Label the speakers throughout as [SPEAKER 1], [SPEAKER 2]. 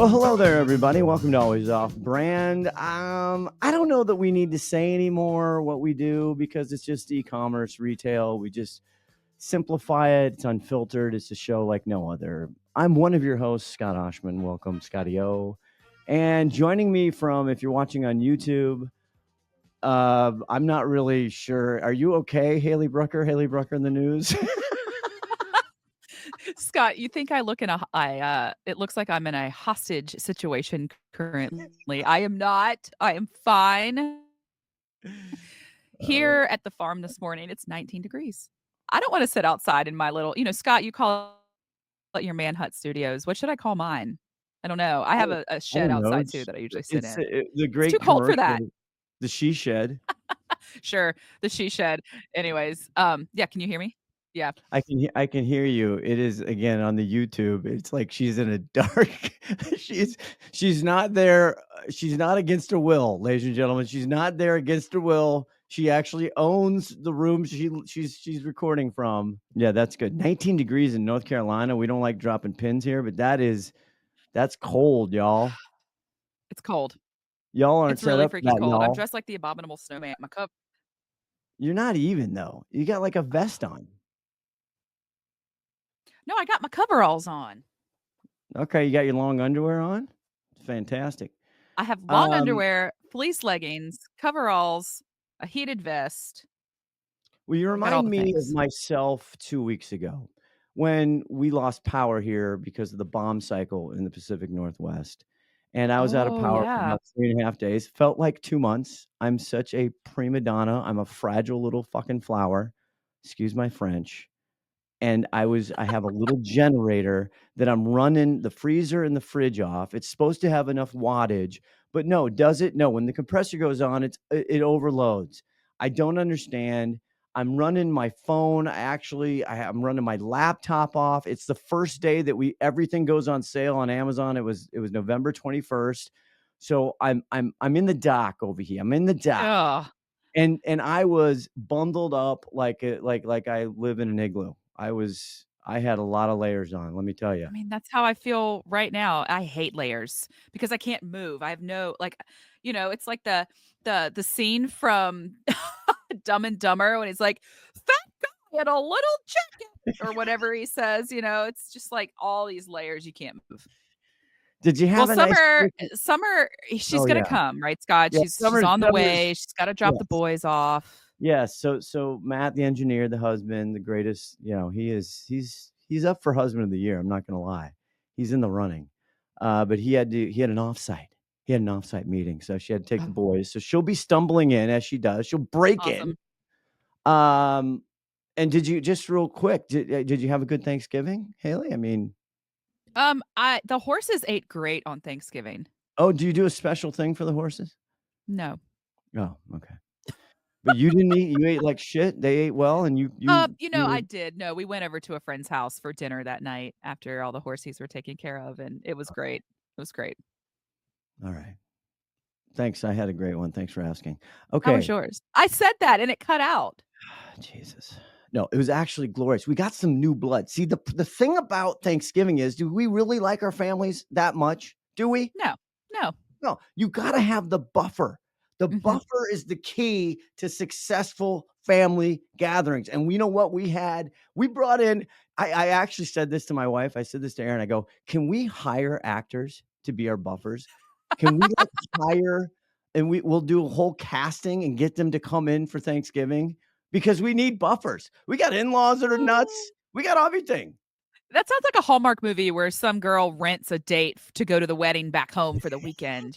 [SPEAKER 1] Well, hello there, everybody. Welcome to Always Off Brand. I don't know that we need to say anymore what we do because it's just e-commerce retail. We just simplify it. It's unfiltered. It's a show like no other. I'm one of your hosts, Scott Oshman. Welcome, Scotty O. And joining me from, if you're watching on YouTube, I'm not really sure. Are you okay, Hayley Brucker? Hayley Brucker in the news.
[SPEAKER 2] Scott, you think I look in it looks like I'm in a hostage situation currently. I am not. I am fine. Here at the farm this morning, it's 19 degrees. I don't want to sit outside in my little, Scott, you call it your man hut studios. What should I call mine? I don't know. I have a
[SPEAKER 1] I
[SPEAKER 2] shed
[SPEAKER 1] don't know.
[SPEAKER 2] outside too that I usually sit
[SPEAKER 1] It's
[SPEAKER 2] in.
[SPEAKER 1] the
[SPEAKER 2] It's too
[SPEAKER 1] great
[SPEAKER 2] cold for that.
[SPEAKER 1] commercial, the She Shed.
[SPEAKER 2] Sure, the she shed. Anyways, yeah, can you hear me? Yeah.
[SPEAKER 1] I can hear you. It is again on the YouTube. It's like she's in a dark. she's she's not there. She's not against her will, ladies and gentlemen. She's not there against her will. She actually owns the room she's recording from. Yeah, that's good. 19 degrees in North Carolina. We don't like dropping pins here, but that's cold, y'all.
[SPEAKER 2] It's cold.
[SPEAKER 1] Y'all aren't
[SPEAKER 2] It's
[SPEAKER 1] set
[SPEAKER 2] really
[SPEAKER 1] up for
[SPEAKER 2] freaking
[SPEAKER 1] that,
[SPEAKER 2] cold. I'm
[SPEAKER 1] y'all.
[SPEAKER 2] dressed like the abominable snowman.
[SPEAKER 1] You're not even though. You got like a vest on.
[SPEAKER 2] No, I got my coveralls on.
[SPEAKER 1] Okay, you got your long underwear on? Fantastic.
[SPEAKER 2] I have long
[SPEAKER 1] Um,
[SPEAKER 2] underwear, fleece leggings, coveralls, a heated vest.
[SPEAKER 1] well, you
[SPEAKER 2] Got all
[SPEAKER 1] remind
[SPEAKER 2] the
[SPEAKER 1] me of
[SPEAKER 2] things.
[SPEAKER 1] myself 2 weeks ago when we lost power here because of the bomb cycle in the Pacific Northwest, and I was out of
[SPEAKER 2] Oh,
[SPEAKER 1] power for
[SPEAKER 2] yeah.
[SPEAKER 1] about 3.5 days. Felt like 2 months. I'm such a prima donna. I'm a fragile little fucking flower. Excuse my French. And I have a little generator that I'm running the freezer and the fridge off. It's supposed to have enough wattage, but no, does it? No, when the compressor goes on, it overloads. I don't understand. I'm running my phone. I'm running my laptop off. It's the first day that everything goes on sale on Amazon. It was November 21st. So I'm in the dock over here. I'm in the dock.
[SPEAKER 2] Ugh.
[SPEAKER 1] And I was bundled up like I live in an igloo. I had a lot of layers on, let me tell you.
[SPEAKER 2] I mean, that's how I feel right now. I hate layers because I can't move. I have no it's like the scene from Dumb and Dumber when he's like, "Fat guy in a little jacket," or whatever he says, it's just like all these layers you can't move.
[SPEAKER 1] Did you
[SPEAKER 2] Well,
[SPEAKER 1] have a nice Christmas?
[SPEAKER 2] summer, she's
[SPEAKER 1] Oh,
[SPEAKER 2] gonna
[SPEAKER 1] yeah.
[SPEAKER 2] come, right, Scott?
[SPEAKER 1] Yeah,
[SPEAKER 2] She's on the
[SPEAKER 1] summer's
[SPEAKER 2] way. She's gotta drop the
[SPEAKER 1] yes.
[SPEAKER 2] boys off.
[SPEAKER 1] Yes, so Matt, the engineer, the husband, the greatest, he's up for husband of the year, I'm not gonna lie. He's in the running. But he had an offsite. He had an offsite meeting, so she had to take the
[SPEAKER 2] Oh,
[SPEAKER 1] boys. So she'll be stumbling in as she does. She'll break in.
[SPEAKER 2] awesome.
[SPEAKER 1] Um, and did you just real quick, did you have a good Thanksgiving, Haley? I mean,
[SPEAKER 2] The horses ate great on Thanksgiving.
[SPEAKER 1] oh, do you do a special thing for the horses?
[SPEAKER 2] No.
[SPEAKER 1] Oh, okay. But you didn't eat, you ate like shit. They ate well, and you were
[SPEAKER 2] I did. No, we went over to a friend's house for dinner that night after all the horsies were taken care of, and it was great. It was great.
[SPEAKER 1] all right. Thanks. I had a great one. Thanks for asking.
[SPEAKER 2] How was
[SPEAKER 1] Okay.
[SPEAKER 2] yours? I said that and it cut out.
[SPEAKER 1] Jesus. No, it was actually glorious. We got some new blood. See, the thing about Thanksgiving is, do we really like our families that much? Do we?
[SPEAKER 2] No. No.
[SPEAKER 1] No, you gotta have the buffer. The
[SPEAKER 2] Mhm.
[SPEAKER 1] buffer is the key to successful family gatherings. And you know what we brought in, I actually said this to my wife. I said this to Aaron. I go, can we hire actors to be our buffers? Can we like hire and we'll do a whole casting and get them to come in for Thanksgiving? Because we need buffers. We got in-laws that are nuts. We got everything.
[SPEAKER 2] That sounds like a Hallmark movie where some girl rents a date to go to the wedding back home for the weekend.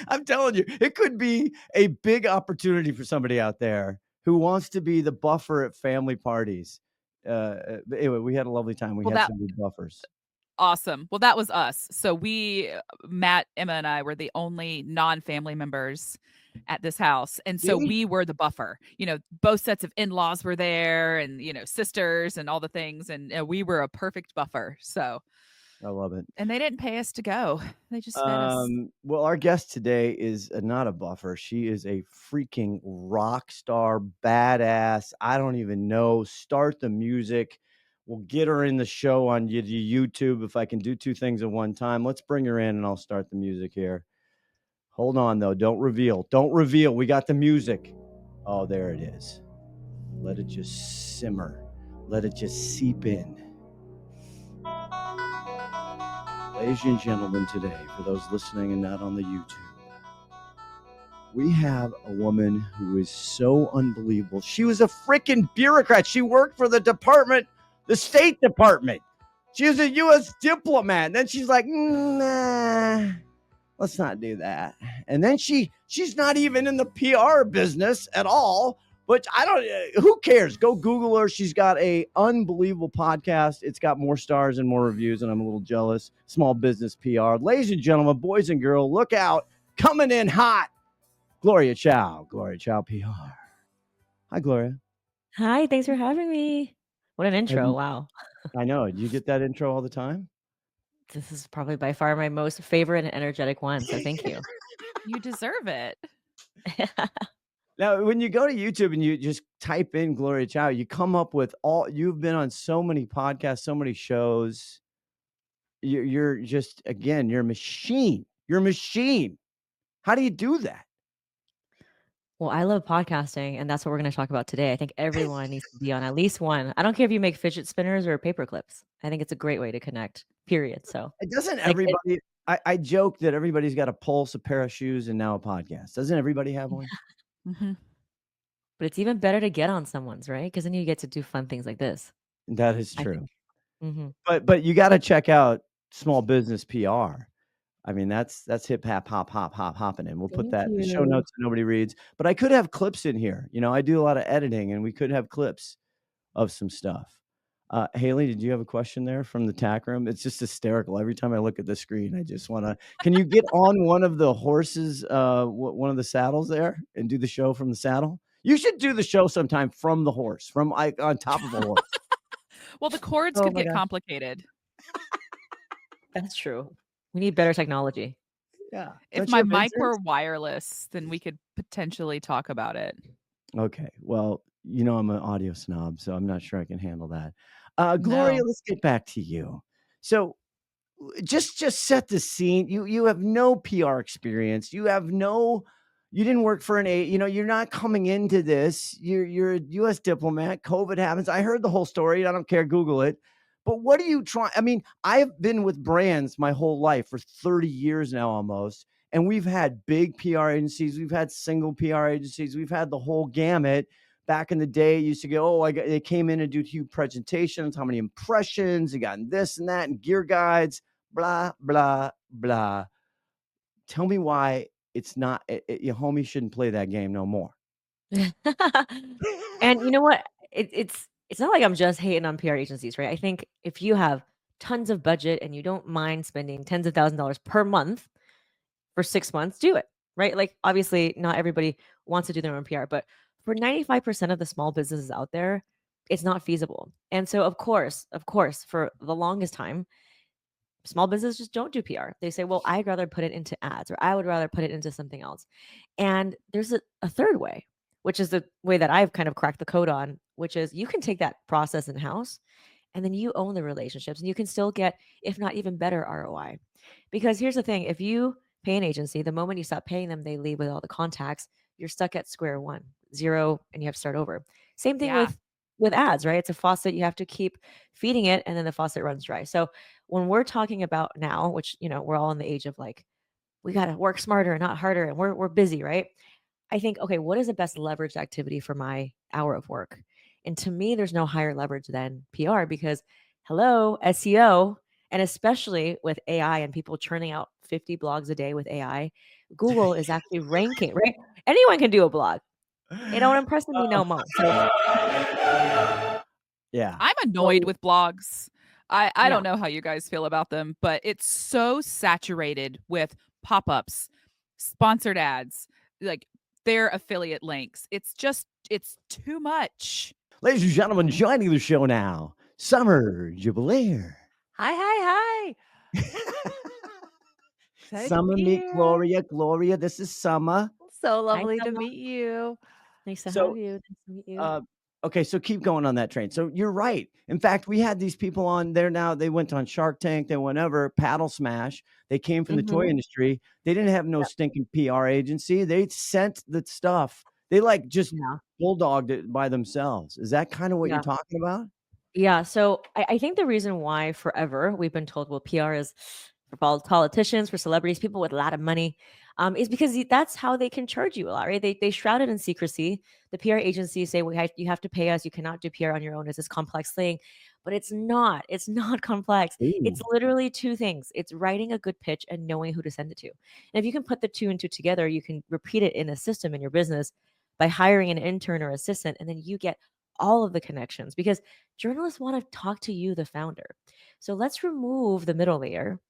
[SPEAKER 1] I'm telling you, it could be a big opportunity for somebody out there who wants to be the buffer at family parties. But anyway, we had a lovely time. We
[SPEAKER 2] Well,
[SPEAKER 1] had
[SPEAKER 2] that
[SPEAKER 1] some good buffers.
[SPEAKER 2] awesome. Well, that was us. So Matt, Emma, and I were the only non-family members at this house. And so
[SPEAKER 1] See?
[SPEAKER 2] we were the buffer. Both sets of in-laws were there and, sisters and all the things. And we were a perfect buffer. So,
[SPEAKER 1] I love it.
[SPEAKER 2] and they didn't pay us to go. They just fed us.
[SPEAKER 1] Well, our guest today is not a buffer. She is a freaking rock star, badass. I don't even know. Start the music. We'll get her in the show on YouTube. If I can do two things at one time, let's bring her in and I'll start the music here. Hold on, though. Don't reveal. Don't reveal. We got the music. Oh, there it is. Let it just simmer. Let it just seep in. Ladies and gentlemen, today, for those listening and not on the YouTube, we have a woman who is so unbelievable. She was a freaking bureaucrat. She worked for the State Department. She was a U.S. diplomat. And then she's like, nah, let's not do that. And then she's not even in the PR business at all. But who cares? Go Google her. She's got a unbelievable podcast. It's got more stars and more reviews, and I'm a little jealous. Small Business PR. Ladies and gentlemen, boys and girls, look out. Coming in hot. Gloria CHou. Gloria CHou PR. Hi, Gloria.
[SPEAKER 3] Hi, thanks for having me. What an intro. Wow.
[SPEAKER 1] I know. Do you get that intro all the time?
[SPEAKER 3] This is probably by far my most favorite and energetic one, so thank you.
[SPEAKER 2] You deserve it.
[SPEAKER 1] Now, when you go to YouTube and you just type in Gloria CHou, you come up with you've been on so many podcasts, so many shows. You're just, again, you're a machine. You're a machine. How do you do that?
[SPEAKER 3] Well, I love podcasting, and that's what we're going to talk about today. I think everyone needs to be on at least one. I don't care if you make fidget spinners or paper clips. I think it's a great way to connect, period. So
[SPEAKER 1] It doesn't everybody, I joke that everybody's got a pulse, a pair of shoes, and now a podcast. Doesn't everybody have one?
[SPEAKER 2] Mm-hmm.
[SPEAKER 3] But it's even better to get on someone's, right? Because then you get to do fun things like this.
[SPEAKER 1] That is true.
[SPEAKER 3] Mm-hmm.
[SPEAKER 1] But you got to check out Small Business PR. I mean, that's hip hop hopping in. We'll put that in the show notes that nobody reads. But I could have clips in here. You know, I do a lot of editing, and we could have clips of some stuff. Hayley, did you have a question there from the Tack Room? It's just hysterical. Every time I look at the screen, I just want to. Can you get on one of the horses, one of the saddles there, and do the show from the saddle? You should do the show sometime from the horse, from on top of a horse.
[SPEAKER 2] Well, the cords could get complicated.
[SPEAKER 3] That's true. We need better technology.
[SPEAKER 1] Yeah.
[SPEAKER 2] If my mic were wireless, then we could potentially talk about it.
[SPEAKER 1] Okay. Well, you know, I'm an audio snob, so I'm not sure I can handle that. Gloria, let's get back to you. So just set the scene. You have no PR experience. You didn't work for you're not coming into this. You're a US diplomat. COVID happens. I heard the whole story. I don't care. Google it. But what are you trying? I mean, I've been with brands my whole life for 30 years now almost. And we've had big PR agencies. We've had single PR agencies. We've had the whole gamut. Back in the day, you used to go, they came in and do huge presentations, how many impressions, you got this and that, and gear guides, blah, blah, blah. Tell me why it's not, your homie shouldn't play that game no more.
[SPEAKER 3] And you know what? It's not like I'm just hating on PR agencies, right? I think if you have tons of budget and you don't mind spending tens of thousands of dollars per month for 6 months, do it, right? Like, obviously, not everybody wants to do their own PR, but for 95% of the small businesses out there, it's not feasible. And so, of course, for the longest time, small businesses just don't do PR. They say, well, I'd rather put it into ads, or I would rather put it into something else. And there's a third way, which is the way that I've kind of cracked the code on, which is you can take that process in-house and then you own the relationships and you can still get, if not even better ROI. Because here's the thing, if you pay an agency, the moment you stop paying them, they leave with all the contacts, you're stuck at square one, zero, and you have to start over. Same thing with ads, right? It's a faucet. You have to keep feeding it and then the faucet runs dry. So when we're talking about now, which, we're all in the age of like, we got to work smarter, not harder, and we're busy, right? I think, okay, what is the best leveraged activity for my hour of work? And to me, there's no higher leverage than PR because hello, SEO, and especially with AI and people churning out 50 blogs a day with AI, Google is actually ranking, right? Anyone can do a blog. It don't impress me no more. So,
[SPEAKER 1] yeah.
[SPEAKER 2] I'm annoyed with blogs. I don't know how you guys feel about them, but it's so saturated with pop-ups, sponsored ads, like their affiliate links. It's too much.
[SPEAKER 1] Ladies and gentlemen, joining the show now, Summer Jubileer.
[SPEAKER 4] Hi.
[SPEAKER 1] Summer, meet Gloria. Gloria, this is Summer.
[SPEAKER 4] So lovely to meet you.
[SPEAKER 3] Nice to have you. Nice to meet you.
[SPEAKER 1] Okay, so keep going on that train. So you're right. In fact, we had these people on there now. They went on Shark Tank, they whatever, Paddle Smash. They came from the toy
[SPEAKER 3] Mhm.
[SPEAKER 1] industry. They didn't have no
[SPEAKER 3] Yeah.
[SPEAKER 1] stinking PR agency. They sent the stuff. They like just
[SPEAKER 3] Yeah.
[SPEAKER 1] bulldogged it by themselves. Is that kind of what you're
[SPEAKER 3] Yeah.
[SPEAKER 1] talking about?
[SPEAKER 3] Yeah, so I think the reason why forever we've been told, well, PR is for politicians, for celebrities, people with a lot of money, is because that's how they can charge you a lot, right? They shroud it in secrecy. The PR agencies say, you have to pay us. You cannot do PR on your own. It's this complex thing, but it's not. It's not complex. It's
[SPEAKER 1] Ooh.
[SPEAKER 3] literally two things. It's writing a good pitch and knowing who to send it to. And if you can put the two and two together, you can repeat it in a system in your business by hiring an intern or assistant, and then you get all of the connections because journalists want to talk to you, the founder. So let's remove the middle layer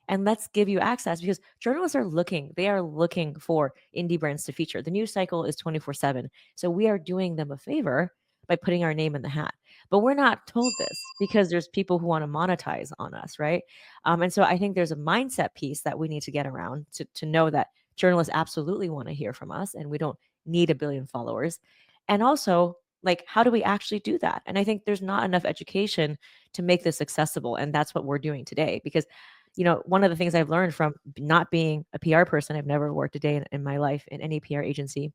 [SPEAKER 3] and let's give you access because journalists are looking, they are looking for indie brands to feature. The news cycle is 24/7. So we are doing them a favor by putting our name in the hat. But we're not told this because there's people who want to monetize on us, right? And so I think there's a mindset piece that we need to get around to know that journalists absolutely want to hear from us and we don't need a billion followers. And also, like, how do we actually do that? And I think there's not enough education to make this accessible. And that's what we're doing today because one of the things I've learned from not being a PR person, I've never worked a day in my life in any PR agency.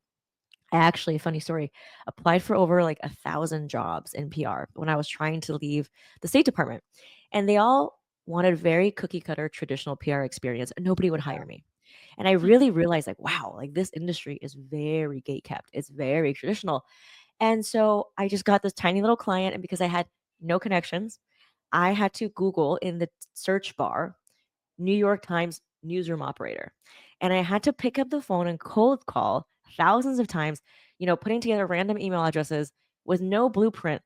[SPEAKER 3] I actually, a funny story, applied for over like 1,000 jobs in PR when I was trying to leave the State Department. And they all wanted very cookie cutter traditional PR experience, and nobody would hire me. And I really realized, like, wow, like this industry is very gate kept. It's very traditional. And so I just got this tiny little client. And because I had no connections, I had to Google in the search bar New York Times newsroom operator. And I had to pick up the phone and cold call thousands of times, putting together random email addresses with no blueprint,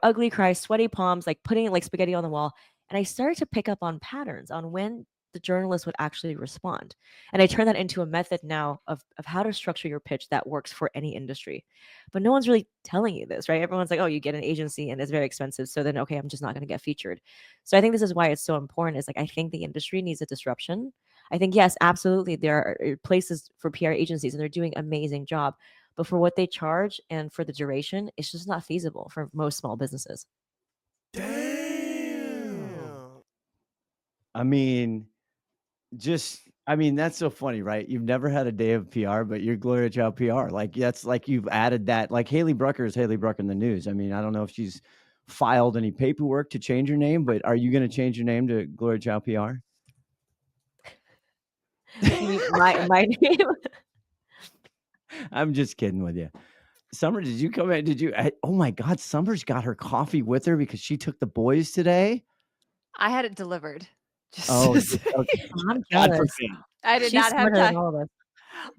[SPEAKER 3] ugly cry, sweaty palms, like putting like spaghetti on the wall. And I started to pick up on patterns on when the journalist would actually respond. And I turned that into a method now of how to structure your pitch that works for any industry. But no one's really telling you this, right? Everyone's like, oh, you get an agency and it's very expensive. So then, okay, I'm just not going to get featured. So I think this is why it's so important is like I think the industry needs a disruption. I think yes, absolutely there are places for PR agencies and they're doing amazing job, but for what they charge and for the duration, it's just not feasible for most small businesses.
[SPEAKER 4] Damn.
[SPEAKER 1] I mean, that's so funny, right? You've never had a day of PR, but you're Gloria CHou PR. Like that's like you've added that. Like Hayley Brucker is Hayley Brucker in the news. I mean, I don't know if she's filed any paperwork to change her name, but are you going to change your name to Gloria CHou PR?
[SPEAKER 3] You mean my name?
[SPEAKER 1] I'm just kidding with you. Summer, did you come in? Oh my God, Summer's got her coffee with her because she took the boys today.
[SPEAKER 4] I had it delivered. Just
[SPEAKER 1] Oh,
[SPEAKER 4] to
[SPEAKER 1] just,
[SPEAKER 4] say.
[SPEAKER 1] okay.
[SPEAKER 3] I'm
[SPEAKER 1] God
[SPEAKER 3] jealous.
[SPEAKER 1] forbid.
[SPEAKER 4] I did
[SPEAKER 3] She's
[SPEAKER 4] not have
[SPEAKER 3] smarter than
[SPEAKER 4] time.
[SPEAKER 3] all of us.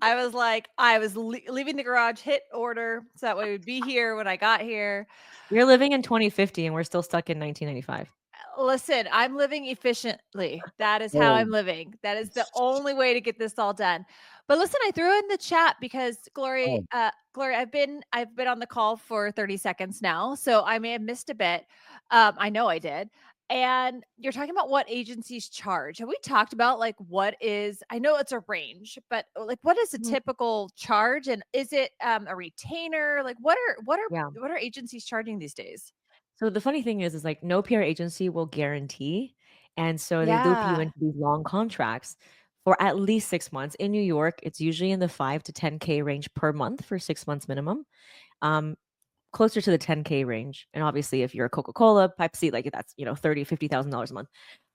[SPEAKER 4] I was like, I was leaving the garage, hit order, so that way we'd be here when I got here.
[SPEAKER 3] You're living in 2050 and we're still stuck in 1995.
[SPEAKER 4] Listen, I'm living efficiently. That is how
[SPEAKER 1] Oh,
[SPEAKER 4] I'm living. That is the only way to get this all done. But listen, I threw in the chat because
[SPEAKER 1] oh,
[SPEAKER 4] Gloria, I've been on the call for 30 seconds now, so I may have missed a bit. I know I did. And you're talking about what agencies charge. Have we talked about like what is, I know it's a range, but like what is a
[SPEAKER 3] Mhm.
[SPEAKER 4] typical charge and is it a retainer? Like what are
[SPEAKER 3] Yeah.
[SPEAKER 4] what are agencies charging these days?
[SPEAKER 3] So the funny thing is like no PR agency will guarantee. And so they loop you
[SPEAKER 4] Yeah.
[SPEAKER 3] into these long contracts for at least 6 months. In New York, it's usually in the 5 to 10K range per month for 6 months minimum. Um, Closer to the 10K range. And obviously, if you're a Coca-Cola, Pepsi, like that's, $30,000, $50,000 a month.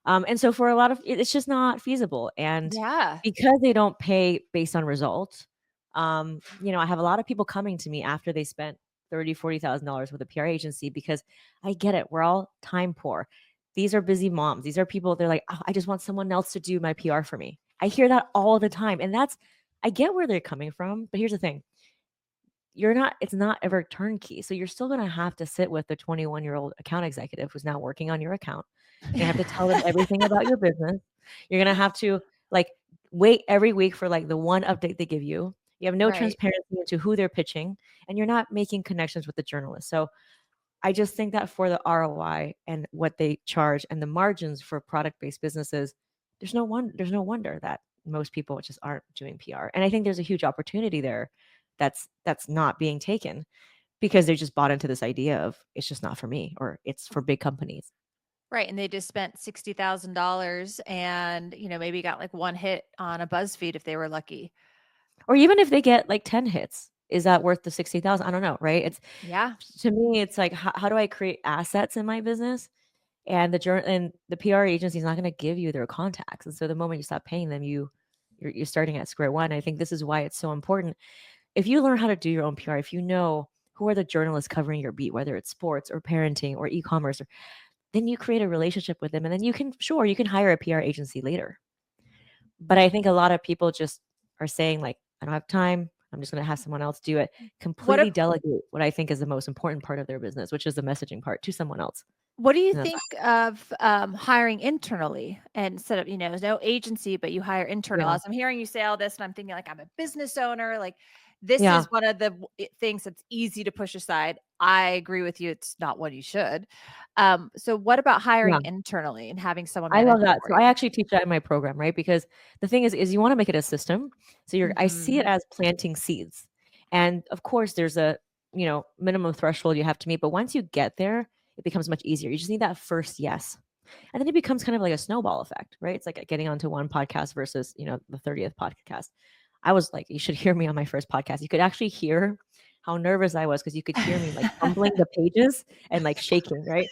[SPEAKER 3] And so for a lot of it's just not feasible. And
[SPEAKER 4] Yeah.
[SPEAKER 3] because they don't pay based on results, I have a lot of people coming to me after they spent $30,000, $40,000 with a PR agency because I get it. We're all time poor. These are busy moms. These are people, they're like, oh, I just want someone else to do my PR for me. I hear that all the time. And I get where they're coming from. But here's the thing, it's not ever turnkey. So you're still going to have to sit with the 21-year-old account executive who's now working on your account. You're going to have to tell them everything about your business. You're going to have to like wait every week for like the one update they give you. You have no
[SPEAKER 4] Right.
[SPEAKER 3] transparency into who they're pitching and you're not making connections with the journalist. So I just think that for the ROI and what they charge and the margins for product-based businesses, there's no wonder that most people just aren't doing PR. And I think there's a huge opportunity there that's not being taken because they just bought into this idea of it's just not for me, or it's for big companies.
[SPEAKER 4] Right. And they just spent $60,000 and, maybe got like one hit on a BuzzFeed if they were lucky.
[SPEAKER 3] Or even if they get like 10 hits, is that worth the 60,000? I don't know, right?
[SPEAKER 4] Yeah.
[SPEAKER 3] To me, it's like, how do I create assets in my business? And the PR agency is not going to give you their contacts. And so the moment you stop paying them, you're starting at square one. I think this is why it's so important. If you learn how to do your own PR, if you know who are the journalists covering your beat, whether it's sports or parenting or e-commerce, then you create a relationship with them, and then you can hire a PR agency later. But I think a lot of people just are saying like, I don't have time. I'm just going to have someone else do it. Completely delegate what I think is the most important part of their business, which is the messaging part, to someone else.
[SPEAKER 4] What do you think of hiring internally instead of, no agency, but you hire internal?
[SPEAKER 3] Yeah.
[SPEAKER 4] As I'm hearing you say all this, and I'm thinking like, I'm a business owner. Like, this
[SPEAKER 3] Yeah.
[SPEAKER 4] is one of the things that's easy to push aside. I agree with you. It's not what you should. So what about hiring internally and having someone
[SPEAKER 3] I
[SPEAKER 4] manage
[SPEAKER 3] love
[SPEAKER 4] it
[SPEAKER 3] that.
[SPEAKER 4] for
[SPEAKER 3] So
[SPEAKER 4] you?
[SPEAKER 3] I actually teach that in my program, right? Because the thing is you want to make it a system. So I see it as planting seeds. And of course there's a, minimum threshold you have to meet, but once you get there, it becomes much easier. You just need that first yes. And then it becomes kind of like a snowball effect, right? It's like getting onto one podcast versus, the 30th podcast. I was like, you should hear me on my first podcast. You could actually hear how nervous I was because you could hear me like fumbling the pages and like shaking, right?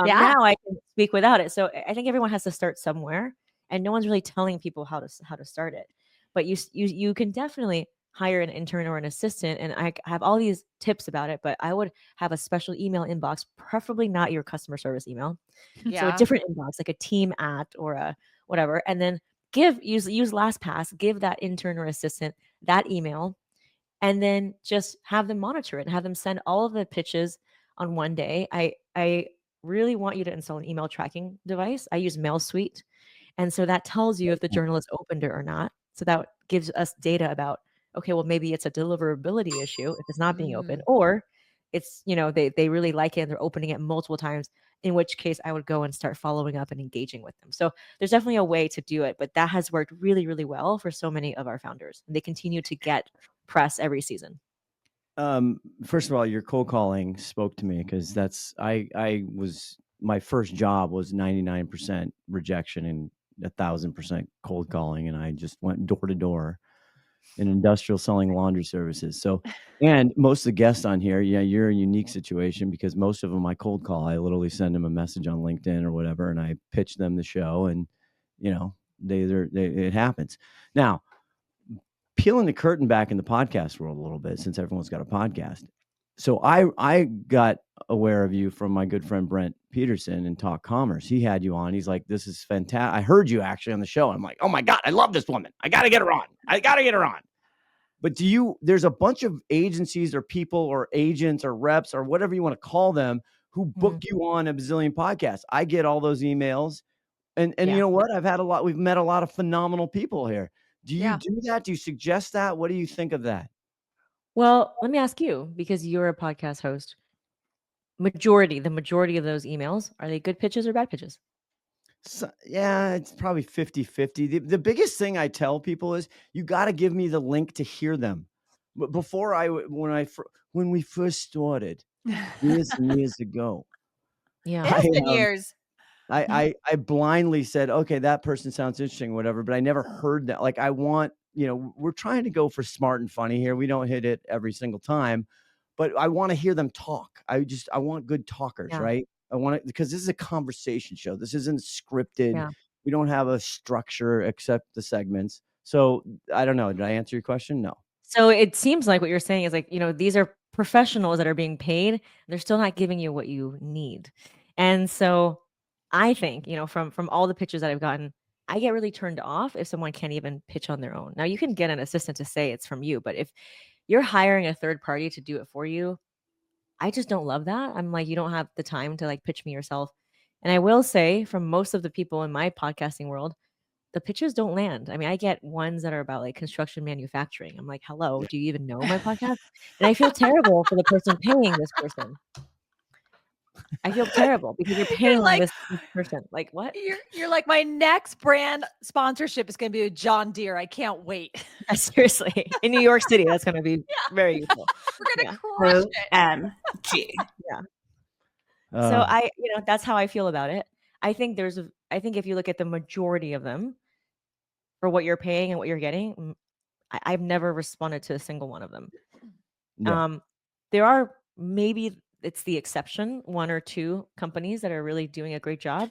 [SPEAKER 4] Yeah.
[SPEAKER 3] Now I can speak without it. So I think everyone has to start somewhere, and no one's really telling people how to start it. But you can definitely hire an intern or an assistant, and I have all these tips about it. But I would have a special email inbox, preferably not your customer service email. So a different inbox, like a team at or a whatever, and then use LastPass, give that intern or assistant that email, and then just have them monitor it and have them send all of the pitches on one day. I really want you to install an email tracking device. I use MailSuite, and so that tells you if the journalist opened it or not. So that gives us data about, okay, well, maybe it's a deliverability issue if it's not being open, or it's, they really like it and they're opening it multiple times, in which case I would go and start following up and engaging with them. So there's definitely a way to do it, but that has worked really, really well for so many of our founders. And they continue to get press every season.
[SPEAKER 1] First of all, your cold calling spoke to me because my first job was 99% rejection and 1,000% cold calling. And I just went door to door in industrial selling laundry services. So, and most of the guests on here, yeah, you're a unique situation because most of them I cold call. I literally send them a message on LinkedIn or whatever, and I pitch them the show, and it happens. Now, peeling the curtain back in the podcast world a little bit, since everyone's got a podcast. So I got aware of you from my good friend Brent Peterson in Talk Commerce. He had you on. He's like, this is fantastic. I heard you actually on the show. I'm like, oh my God, I love this woman. I got to get her on. But there's a bunch of agencies or people or agents or reps or whatever you want to call them who book you on a bazillion podcasts. I get all those emails. And you know what? We've met a lot of phenomenal people here. Do you do that? Do you suggest that? What do you think of that?
[SPEAKER 3] Well, let me ask you, because you're a podcast host, the majority of those emails, are they good pitches or bad pitches?
[SPEAKER 1] So, yeah, it's probably 50-50. The biggest thing I tell people is you got to give me the link to hear them. But when we first started years and years ago,
[SPEAKER 4] It's been years.
[SPEAKER 1] I blindly said, okay, that person sounds interesting, whatever, but I never heard that. Like, I want, we're trying to go for smart and funny here. We don't hit it every single time, but I want to hear them talk. I want good talkers, right? I want it because this is a conversation show. This isn't scripted.
[SPEAKER 3] Yeah.
[SPEAKER 1] We don't have a structure except the segments. So I don't know. Did I answer your question? No.
[SPEAKER 3] So it seems like what you're saying is like, these are professionals that are being paid. They're still not giving you what you need. And so I think, from all the pitches that I've gotten, I get really turned off if someone can't even pitch on their own. Now you can get an assistant to say it's from you, but if you're hiring a third party to do it for you, I just don't love that. I'm like, you don't have the time to like pitch me yourself. And I will say, from most of the people in my podcasting world, the pitches don't land. I mean, I get ones that are about like construction manufacturing. I'm like, hello, do you even know my podcast? And I feel terrible for the person paying this person. I feel terrible because you're
[SPEAKER 4] You're
[SPEAKER 3] paying
[SPEAKER 4] like,
[SPEAKER 3] this person. Like, what?
[SPEAKER 4] you're like, my next brand sponsorship is going to be with John Deere. I can't wait.
[SPEAKER 3] Seriously, in New York City, that's going to be very useful.
[SPEAKER 4] We're going
[SPEAKER 3] Yeah.
[SPEAKER 4] to crush it.
[SPEAKER 5] OMG.
[SPEAKER 3] Yeah. So
[SPEAKER 1] Uh,
[SPEAKER 3] that's how I feel about it. I think if you look at the majority of them for what you're paying and what you're getting, I've never responded to a single one of them.
[SPEAKER 1] yeah.
[SPEAKER 3] There are, maybe it's the exception, one or two companies that are really doing a great job.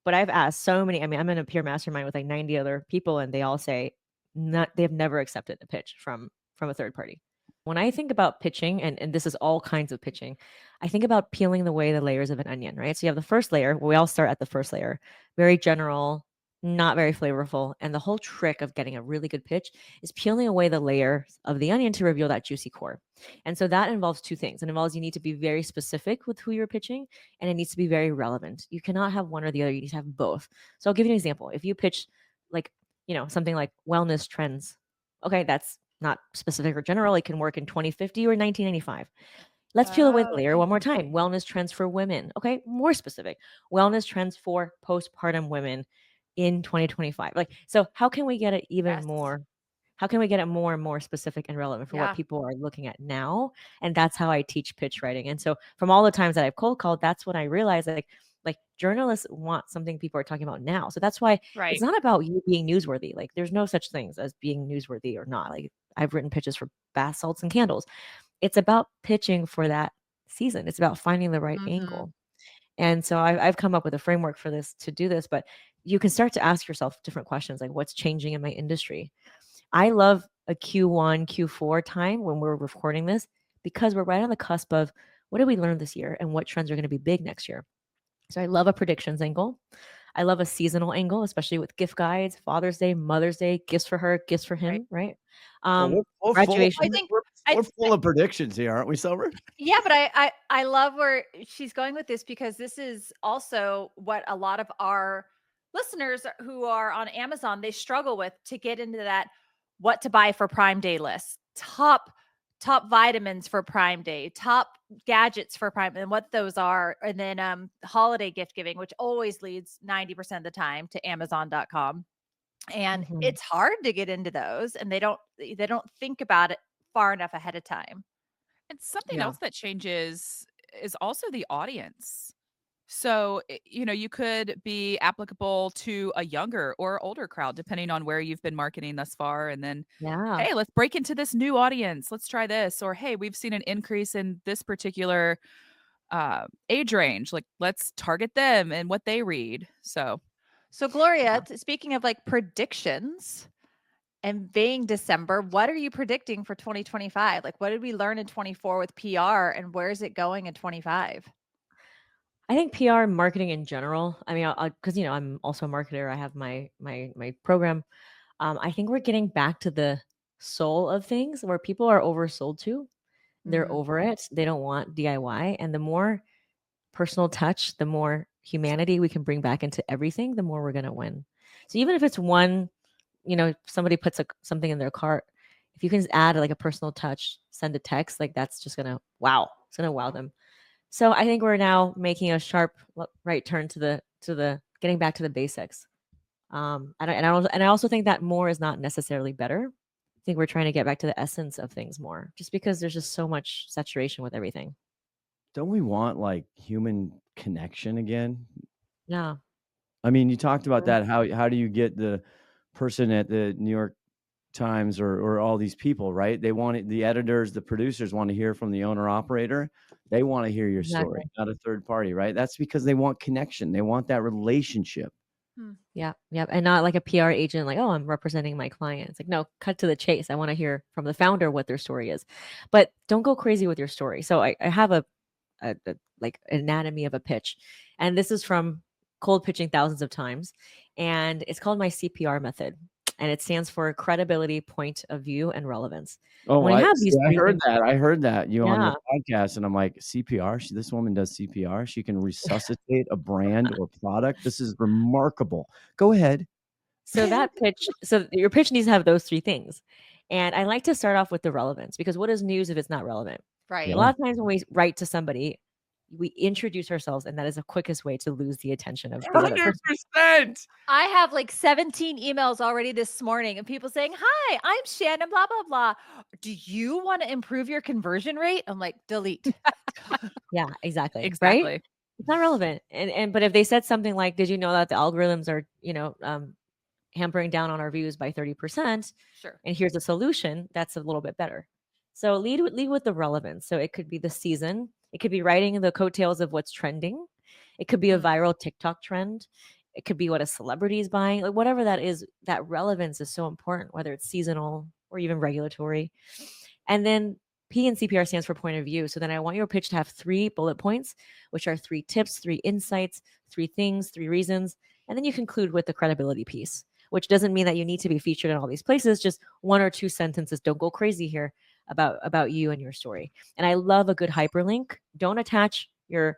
[SPEAKER 3] But I've asked so many. I mean, I'm in a peer mastermind with like 90 other people, and they all say they've never accepted a pitch from a third party. When I think about pitching, and this is all kinds of pitching, I think about peeling away the layers of an onion, right? So you have the first layer. We all start at the first layer, very general, not very flavorful. And the whole trick of getting a really good pitch is peeling away the layer of the onion to reveal that juicy core. And so that involves two things. It involves, you need to be very specific with who you're pitching, and it needs to be very relevant. You cannot have one or the other. You need to have both. So I'll give you an example. If you pitch like, something like wellness trends, okay, that's not specific or general. It can work in 2050 or 1995. Let's peel away the layer one more time. Wellness trends for women. Okay, more specific. Wellness trends for postpartum women in 2025. Like, so how can we get it even more? How can we get it more and more specific and relevant for what people are looking at now? And that's how I teach pitch writing. And so from all the times that I've cold called, that's when I realized like journalists want something people are talking about now. So that's why it's not about you being newsworthy. Like, there's no such things as being newsworthy or not. Like, I've written pitches for bath salts and candles. It's about pitching for that season. It's about finding the right angle. And so I've come up with a framework for this, to do this, but you can start to ask yourself different questions, like, what's changing in my industry? I love a Q1, Q4 time when we're recording this, because we're right on the cusp of what did we learn this year and what trends are going to be big next year. So I love a predictions angle. I love a seasonal angle, especially with gift guides, Father's Day, Mother's Day, gifts for her, gifts for him, right? Graduation.
[SPEAKER 1] We're full of predictions here, aren't we, Silver?
[SPEAKER 4] Yeah, but I love where she's going with this, because this is also what a lot of our listeners who are on Amazon, they struggle with, to get into that what to buy for Prime Day list. Top vitamins for Prime Day, top gadgets for Prime, and what those are. And then holiday gift giving, which always leads 90% of the time to Amazon.com. And it's hard to get into those, and they don't think about it far enough ahead of time.
[SPEAKER 2] And something else that changes is also the audience. So, you could be applicable to a younger or older crowd, depending on where you've been marketing thus far. And then, hey, let's break into this new audience. Let's try this. Or, hey, we've seen an increase in this particular age range. Like, let's target them and what they read. So
[SPEAKER 4] Gloria, speaking of like predictions and being December, what are you predicting for 2025? Like, what did we learn in 24 with PR, and where is it going in 25?
[SPEAKER 3] I think PR marketing in general. I mean, because I'm also a marketer. I have my program. I think we're getting back to the soul of things, where people are oversold to. They're over it. They don't want DIY, and the more personal touch, the more humanity we can bring back into everything, the more we're gonna win. So even if it's one, somebody puts something in their cart, if you can add like a personal touch, send a text, like that's just gonna It's gonna wow them. So I think we're now making a sharp right turn to the getting back to the basics. And I also think that more is not necessarily better. I think we're trying to get back to the essence of things more, just because there's just so much saturation with everything.
[SPEAKER 1] Don't we want like human connection again?
[SPEAKER 3] Yeah.
[SPEAKER 1] I mean, you talked about that. How do you get the person at the New York Times or all these people, right? They want it, the editors, the producers want to hear from the owner operator. They want to hear your story, not a third party, right? That's because they want connection. They want that relationship.
[SPEAKER 3] Yeah. And not like a PR agent, like, oh, I'm representing my client. It's like, no, cut to the chase. I want to hear from the founder what their story is, but don't go crazy with your story. So I have a like anatomy of a pitch, and this is from cold pitching thousands of times, and it's called my CPR method, and it stands for credibility, point of view, and relevance.
[SPEAKER 1] Oh,
[SPEAKER 3] When I have these
[SPEAKER 1] I
[SPEAKER 3] three
[SPEAKER 1] heard
[SPEAKER 3] things-
[SPEAKER 1] that. I heard that you on your podcast, and I'm like, CPR. This woman does CPR. She can resuscitate a brand or product. This is remarkable. Go ahead.
[SPEAKER 3] So that pitch, so your pitch needs to have those three things. And I like to start off with the relevance, because what is news if it's not relevant?
[SPEAKER 4] Right.
[SPEAKER 3] A lot of times when we write to somebody, we introduce ourselves, and that is the quickest way to lose the attention of the other person.
[SPEAKER 1] 100%.
[SPEAKER 4] I have like 17 emails already this morning of people saying, "Hi, I'm Shannon, blah, blah, blah. Do you want to improve your conversion rate?" I'm like, delete.
[SPEAKER 3] Yeah, exactly. Right?
[SPEAKER 2] Exactly.
[SPEAKER 3] It's not relevant. But if they said something like, did you know that the algorithms are, hampering down on our views by 30%,
[SPEAKER 4] Sure.
[SPEAKER 3] and here's a solution, that's a little bit better. So lead with the relevance. So it could be the season. It could be riding the coattails of what's trending. It could be a viral TikTok trend. It could be what a celebrity is buying. Like whatever that is, that relevance is so important, whether it's seasonal or even regulatory. And then P in CPR stands for point of view. So then I want your pitch to have 3 bullet points, which are 3 tips, 3 insights, 3 things, 3 reasons. And then you conclude with the credibility piece, which doesn't mean that you need to be featured in all these places. Just 1 or 2 sentences. Don't go crazy here about you and your story. And I love a good hyperlink. Don't attach your,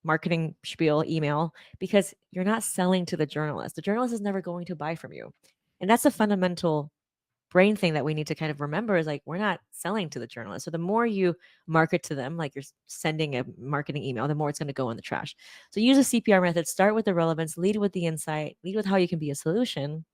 [SPEAKER 3] marketing spiel email, because you're not selling to the journalist. The journalist is never going to buy from you. And that's a fundamental brain thing that we need to kind of remember, is like, we're not selling to the journalist. So the more you market to them, like you're sending a marketing email, the more it's going to go in the trash. So use a CPR method, start with the relevance, lead with the insight, lead with how you can be a solution,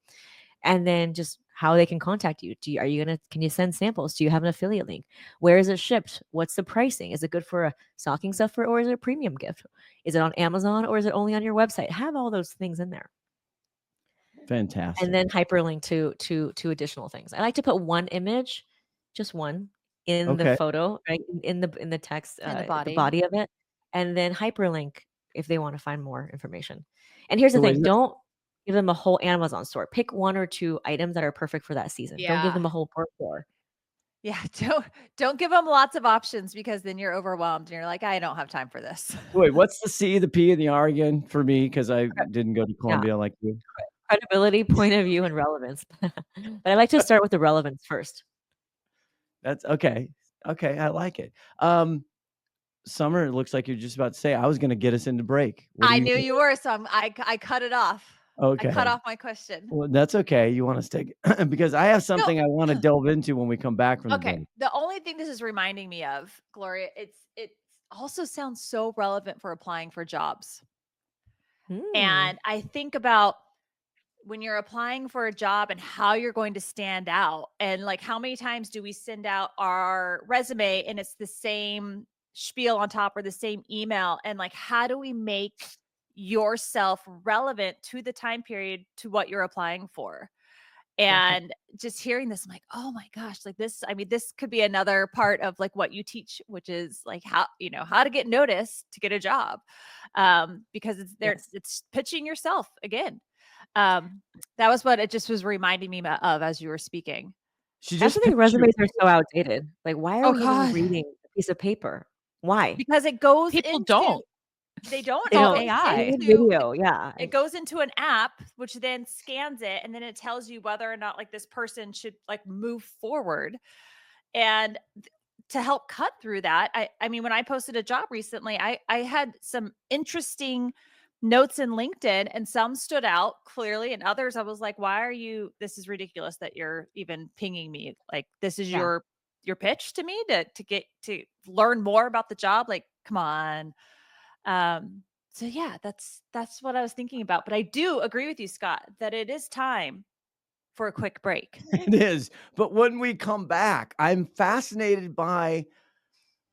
[SPEAKER 3] and then just how they can contact you. Can you send samples? Do you have an affiliate link? Where is it shipped? What's the pricing? Is it good for a stocking stuffer, or is it a premium gift? Is it on Amazon, or is it only on your website? Have all those things in there.
[SPEAKER 1] Fantastic.
[SPEAKER 3] And then hyperlink to additional things. I like to put 1 image, just 1, in the photo, right? In the text,
[SPEAKER 4] In the
[SPEAKER 3] the
[SPEAKER 4] body.
[SPEAKER 3] body of it, and then hyperlink if they want to find more information. And here's the
[SPEAKER 1] So wait,
[SPEAKER 3] thing: don't give them a whole Amazon store. Pick 1 or 2 items that are perfect for that season. Don't give
[SPEAKER 4] Yeah.
[SPEAKER 3] them a whole store.
[SPEAKER 4] Yeah. Don't give them lots of options, because then you're overwhelmed and you're like, I don't have time for this.
[SPEAKER 1] wait, what's the C, the P, and the R again for me? Because I didn't go to
[SPEAKER 3] Yeah.
[SPEAKER 1] Columbia like you.
[SPEAKER 3] Credibility, point of view, and relevance. But I like to start with the relevance first.
[SPEAKER 1] That's okay. Okay, I like it. Summer, it looks like you're just about to say, I was going to get us into break. What do
[SPEAKER 4] I
[SPEAKER 1] you
[SPEAKER 4] knew
[SPEAKER 1] think?
[SPEAKER 4] you were, so I cut it off. I cut
[SPEAKER 1] Okay.
[SPEAKER 4] off my question.
[SPEAKER 1] Well, that's okay. You want to stay because I have something I want to delve into when we come back from the
[SPEAKER 4] Okay.
[SPEAKER 1] break.
[SPEAKER 4] The only thing this is reminding me of, Gloria, it also sounds so relevant for applying for jobs. And I think about when you're applying for a job and how you're going to stand out, and like, how many times do we send out our resume and it's the same spiel on top or the same email? And like, how do we make yourself relevant to the time period, to what you're applying for? And just hearing this, I'm like, oh my gosh, like this, I mean, this could be another part of like what you teach, which is like how to get noticed to get a job. Because it's there, it's pitching yourself again. That was what it just was reminding me of as you were speaking.
[SPEAKER 1] She
[SPEAKER 3] I
[SPEAKER 1] just
[SPEAKER 3] also think
[SPEAKER 1] pictured,
[SPEAKER 3] resumes are so outdated. Like, why are
[SPEAKER 4] Oh
[SPEAKER 3] we even
[SPEAKER 4] God.
[SPEAKER 3] reading a piece of paper? Why?
[SPEAKER 4] Because it goes
[SPEAKER 2] People
[SPEAKER 4] into,
[SPEAKER 2] don't.
[SPEAKER 4] they don't,
[SPEAKER 3] They
[SPEAKER 4] it
[SPEAKER 3] don't.
[SPEAKER 4] goes
[SPEAKER 2] AI.
[SPEAKER 3] They need
[SPEAKER 4] into,
[SPEAKER 3] video, yeah.
[SPEAKER 4] it goes into an app, which then scans it, and then it tells you whether or not like this person should like move forward. And to help cut through that, I mean, when I posted a job recently, I had some interesting notes in LinkedIn, and some stood out clearly, and others I was like, why are you, this is ridiculous that you're even pinging me. Like, this is
[SPEAKER 3] Yeah.
[SPEAKER 4] your pitch to me to get to learn more about the job. Like, come on. So yeah, that's what I was thinking about. But I do agree with you, Scott, that it is time for a quick break.
[SPEAKER 1] it is. But when we come back, I'm fascinated by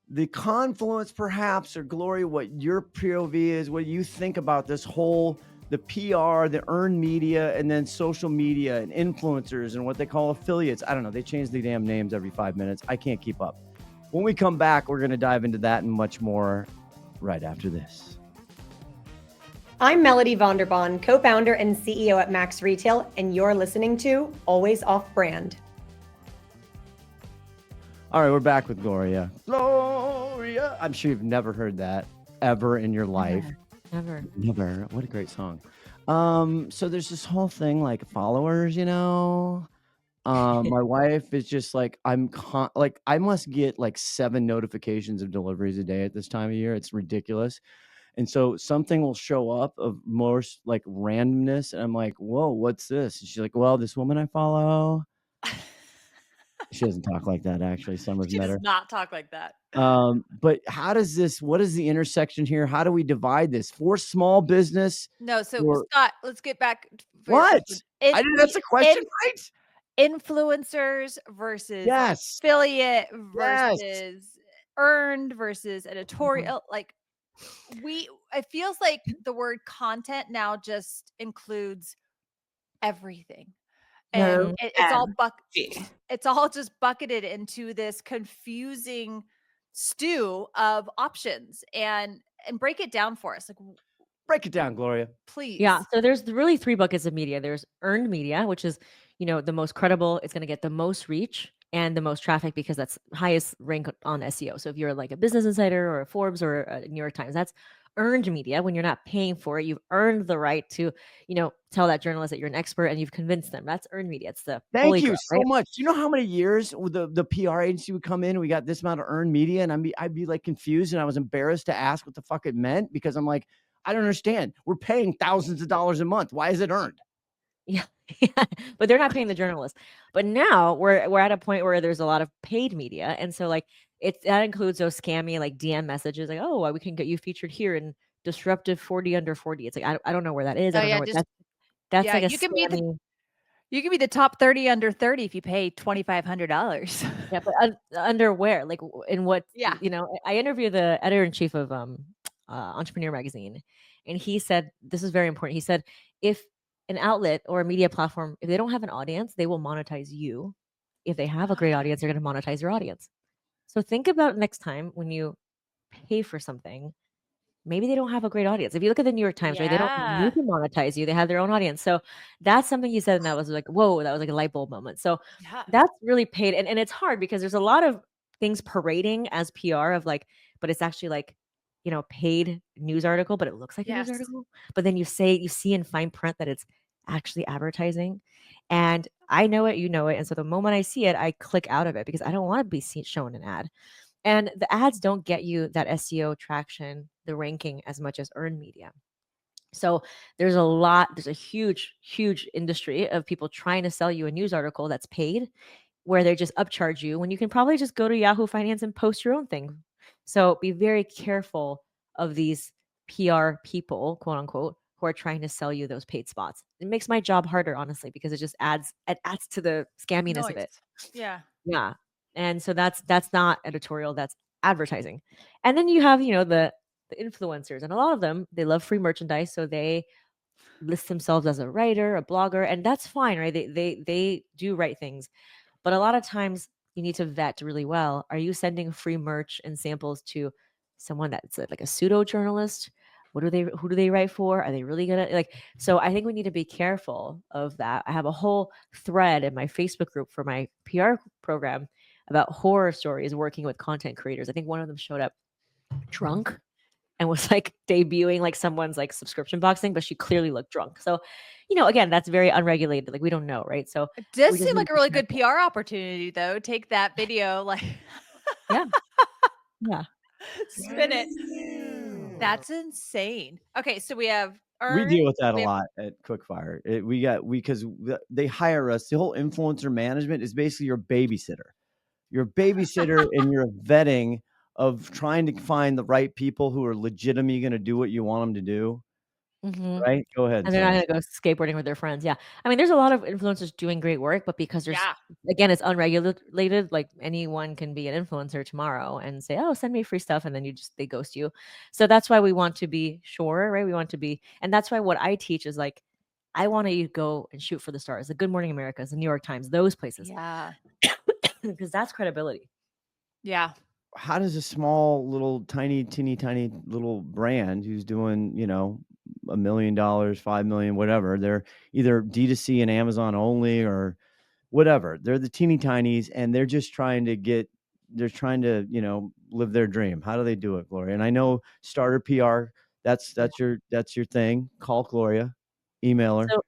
[SPEAKER 1] the confluence, perhaps, or Gloria, what your POV is, what you think about this whole, the PR, the earned media, and then social media and influencers and what they call affiliates. I don't know. They change the damn names every 5 minutes. I can't keep up. When we come back, we're going to dive into that and much more right after this.
[SPEAKER 5] I'm Melody Vonderbon, co-founder and CEO at Max Retail, and you're listening to Always Off Brand.
[SPEAKER 1] All right, we're back with Gloria. Gloria! I'm sure you've never heard that ever in your life.
[SPEAKER 3] Never.
[SPEAKER 1] Never. What a great song. So there's this whole thing like followers, my wife is just like, I must get like 7 notifications of deliveries a day at this time of year. It's ridiculous. And so something will show up of more like randomness. And I'm like, whoa, what's this? And she's like, well, this woman I follow. She doesn't talk like that, actually. Summer's
[SPEAKER 3] She
[SPEAKER 1] met
[SPEAKER 3] does
[SPEAKER 1] her.
[SPEAKER 3] not talk like that.
[SPEAKER 1] But what is the intersection here? How do we divide this for small business?
[SPEAKER 4] No, so
[SPEAKER 1] For
[SPEAKER 4] Scott, let's get back for your
[SPEAKER 1] what?
[SPEAKER 4] question.
[SPEAKER 1] I didn't answer the question right.
[SPEAKER 4] Influencers versus
[SPEAKER 1] Yes.
[SPEAKER 4] affiliate
[SPEAKER 1] Yes.
[SPEAKER 4] versus earned versus editorial. Like it feels like the word content now just includes everything. And
[SPEAKER 3] No.
[SPEAKER 4] it's all just bucketed into this confusing stew of options, and break it down for us. Like,
[SPEAKER 1] Break it down, Gloria.
[SPEAKER 4] please.
[SPEAKER 3] Yeah. So there's really three buckets of media. There's earned media, which is, the most credible. It's going to get the most reach and the most traffic because that's highest rank on SEO. So if you're like a Business Insider or a Forbes or a New York Times, that's earned media. When you're not paying for it, you've earned the right to, tell that journalist that you're an expert and you've convinced them. That's earned media. It's the
[SPEAKER 1] Thank
[SPEAKER 3] holy
[SPEAKER 1] you
[SPEAKER 3] grail,
[SPEAKER 1] so
[SPEAKER 3] right?
[SPEAKER 1] much. Do you know how many years the PR agency would come in and we got this amount of earned media, and I'd be like confused, and I was embarrassed to ask what the fuck it meant because I'm like, I don't understand. We're paying thousands of dollars a month. Why is it earned?
[SPEAKER 3] Yeah. But they're not paying the journalists. But now we're at a point where there's a lot of paid media. And so like that includes those scammy like DM messages like, oh, we can get you featured here in disruptive 40 under 40. It's like I don't know where that is. I
[SPEAKER 4] Oh
[SPEAKER 3] don't know
[SPEAKER 4] yeah,
[SPEAKER 3] what
[SPEAKER 4] just
[SPEAKER 3] that's
[SPEAKER 4] yeah,
[SPEAKER 3] like a
[SPEAKER 4] you can be
[SPEAKER 3] scammy.
[SPEAKER 4] you can be the top 30 under 30 if you pay $2,500.
[SPEAKER 3] Yeah, but under where? Like in what
[SPEAKER 4] Yeah.
[SPEAKER 3] I interviewed the editor-in-chief of Entrepreneur Magazine, and he said this is very important. He said if an outlet or a media platform, if they don't have an audience, they will monetize you. If they have a great audience, they're going to monetize your audience. So think about next time when you pay for something, maybe they don't have a great audience. If you look at the New York Times, right, they don't
[SPEAKER 4] Yeah.
[SPEAKER 3] need to monetize you. They have their own audience. So that's something you said, and that was like, whoa, that was like a light bulb moment. So
[SPEAKER 4] Yeah.
[SPEAKER 3] that's really paid. And it's hard because there's a lot of things parading as PR of like, but it's actually like, paid news article, but it looks like a news
[SPEAKER 4] Yes.
[SPEAKER 3] article. But then you see in fine print that it's actually advertising. And I know it, you know it. And so the moment I see it, I click out of it because I don't want to be shown an ad. And the ads don't get you that SEO traction, the ranking as much as earned media. So there's a huge, huge industry of people trying to sell you a news article that's paid where they just upcharge you when you can probably just go to Yahoo Finance and post your own thing. So be very careful of these PR people, quote unquote, who are trying to sell you those paid spots. It makes my job harder, honestly, because it adds to the scamminess of it.
[SPEAKER 4] Yeah.
[SPEAKER 3] Yeah. And so that's not editorial, that's advertising. And then you have, the influencers, and a lot of them, they love free merchandise, so they list themselves as a writer, a blogger, and that's fine, right? They do write things. But a lot of times you need to vet really well. Are you sending free merch and samples to someone that's like a pseudo journalist? Who do they write for? Are they really gonna like? So I think we need to be careful of that. I have a whole thread in my Facebook group for my PR program about horror stories working with content creators. I think one of them showed up drunk and was like debuting like someone's like subscription box thing, but she clearly looked drunk. So, again, that's very unregulated. Like we don't know, right? So
[SPEAKER 4] It does
[SPEAKER 3] we just
[SPEAKER 4] seem
[SPEAKER 3] need
[SPEAKER 4] like
[SPEAKER 3] to
[SPEAKER 4] a
[SPEAKER 3] be
[SPEAKER 4] really good
[SPEAKER 3] careful.
[SPEAKER 4] PR opportunity, though. Take that video, like
[SPEAKER 3] Yeah. Yeah.
[SPEAKER 4] spin it. That's insane. Okay, so we have
[SPEAKER 1] We deal
[SPEAKER 4] earned.
[SPEAKER 1] with that a
[SPEAKER 4] we have-
[SPEAKER 1] lot at Quickfire. Because they hire us. The whole influencer management is basically your babysitter. You're a babysitter and you're vetting of trying to find the right people who are legitimately going to do what you want them to do.
[SPEAKER 3] Mhm.
[SPEAKER 1] Right? Go ahead.
[SPEAKER 3] And they're not
[SPEAKER 1] Sorry.
[SPEAKER 3] gonna go skateboarding with their friends. Yeah. I mean, there's a lot of influencers doing great work, but because there's
[SPEAKER 4] Yeah.
[SPEAKER 3] again, it's unregulated, like anyone can be an influencer tomorrow and say, "Oh, send me free stuff," and then they ghost you. So that's why we want to be sure, right? We want to be, and that's why what I teach is like, I want you to go and shoot for the stars, the Good Morning Americas, the New York Times, those places,
[SPEAKER 4] Yeah.
[SPEAKER 3] because that's credibility.
[SPEAKER 4] Yeah.
[SPEAKER 1] How does a small little tiny little brand who's doing, $1 million, 5 million, whatever, they're either D2C and Amazon only or whatever. They're the teeny tinies and they're just trying to, live their dream. How do they do it, Gloria? And I know starter PR, that's your thing. Call Gloria, email her.
[SPEAKER 3] So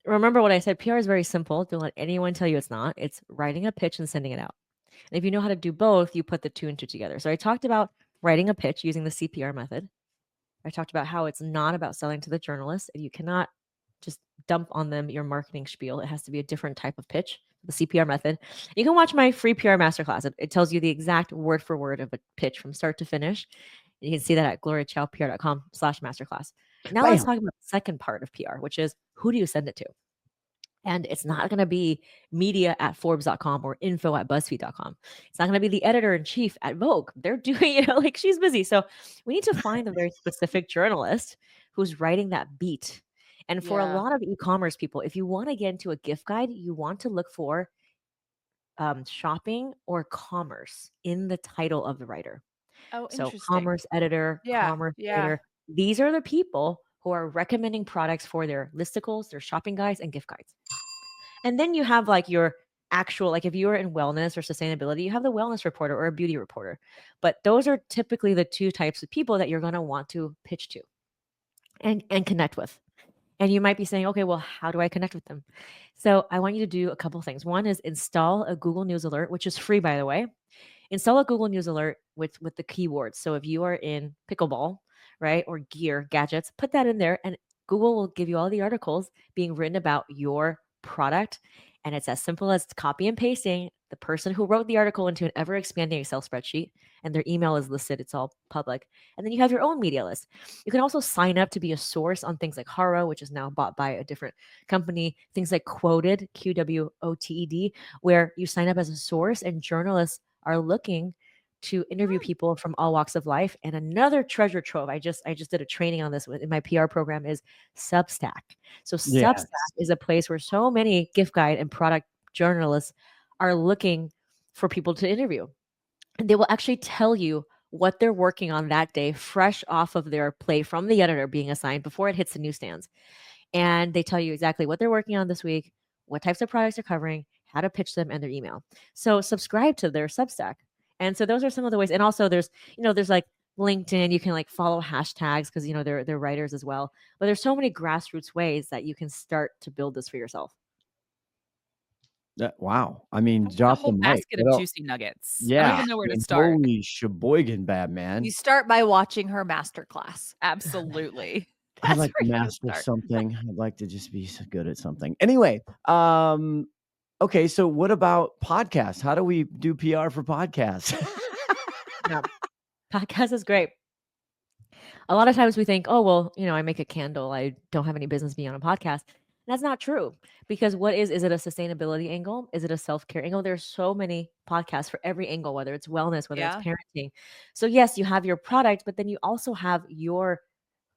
[SPEAKER 3] remember what I said, PR is very simple. Don't let anyone tell you it's not. It's writing a pitch and sending it out. And if you know how to do both, you put the two and two together. So I talked about writing a pitch using the CPR method. I talked about how it's not about selling to the journalist. You cannot just dump on them your marketing spiel. It has to be a different type of pitch. the CPR method. You can watch my free PR masterclass. It tells you the exact word for word of a pitch from start to finish. You can see that at gloriachoupr.com/masterclass. Now let's
[SPEAKER 1] Bam.
[SPEAKER 3] talk about the second part of PR, which is who do you send it to? And it's not going to be media@forbes.com or info@buzzfeed.com. It's not going to be the editor-in-chief at Vogue. They're doing, like she's busy. So we need to find a very specific journalist who's writing that beat. And for a
[SPEAKER 4] Yeah.
[SPEAKER 3] lot of e-commerce people, if you want to get into a gift guide, you want to look for shopping or commerce in the title of the writer.
[SPEAKER 4] Oh,
[SPEAKER 3] So
[SPEAKER 4] interesting.
[SPEAKER 3] commerce editor,
[SPEAKER 4] Yeah.
[SPEAKER 3] commerce
[SPEAKER 4] Yeah.
[SPEAKER 3] editor. These are the people who are recommending products for their listicles, their shopping guides, and gift guides. And then you have like your actual, like if you are in wellness or sustainability, you have the wellness reporter or a beauty reporter. But those are typically the two types of people that you're going to want to pitch to and connect with. And you might be saying, okay, well, how do I connect with them? So I want you to do a couple things. One is install a Google News Alert, which is free, by the way. Install a Google News Alert with the keywords. So if you are in pickleball, right, or gear, gadgets, put that in there, and Google will give you all the articles being written about your product. And it's as simple as copy and pasting the person who wrote the article into an ever expanding Excel spreadsheet, and their email is listed. It's all public. And then you have your own media list. You can also sign up to be a source on things like Haro, which is now bought by a different company, things like Quoted, QWOTED, where you sign up as a source and journalists are looking to interview people from all walks of life. And another treasure trove, I just did a training on this in my PR program, is Substack. So
[SPEAKER 1] Yes.
[SPEAKER 3] Substack is a place where so many gift guide and product journalists are looking for people to interview. And they will actually tell you what they're working on that day, fresh off of their plate from the editor being assigned before it hits the newsstands. And they tell you exactly what they're working on this week, what types of products they're covering, how to pitch them, and their email. So subscribe to their Substack. And so those are some of the ways. And also there's like LinkedIn, you can like follow hashtags because they're writers as well. But there's so many grassroots ways that you can start to build this for yourself.
[SPEAKER 1] Wow. I mean,
[SPEAKER 2] I want a
[SPEAKER 1] drop the
[SPEAKER 2] whole
[SPEAKER 1] mic.
[SPEAKER 2] basket
[SPEAKER 1] What
[SPEAKER 2] of
[SPEAKER 1] else?
[SPEAKER 2] juicy nuggets. I
[SPEAKER 1] Yeah.
[SPEAKER 2] don't even know where
[SPEAKER 1] I
[SPEAKER 2] to
[SPEAKER 1] mean,
[SPEAKER 2] start.
[SPEAKER 1] holy sheboygan, bad man.
[SPEAKER 4] You start by watching her masterclass.
[SPEAKER 2] Absolutely.
[SPEAKER 1] I'd
[SPEAKER 2] That's
[SPEAKER 1] like to
[SPEAKER 2] where you
[SPEAKER 1] master
[SPEAKER 2] start.
[SPEAKER 1] something. I'd like to just be so good at something. Anyway, okay, so what about podcasts? How do we do PR for podcasts?
[SPEAKER 3] Yeah. Podcast is great. A lot of times we think, oh, well, I make a candle. I don't have any business being on a podcast. That's not true, because what is it a sustainability angle? Is it a self-care angle? There's so many podcasts for every angle, whether it's wellness, whether it's
[SPEAKER 4] Yeah.
[SPEAKER 3] parenting. So yes, you have your product, but then you also have your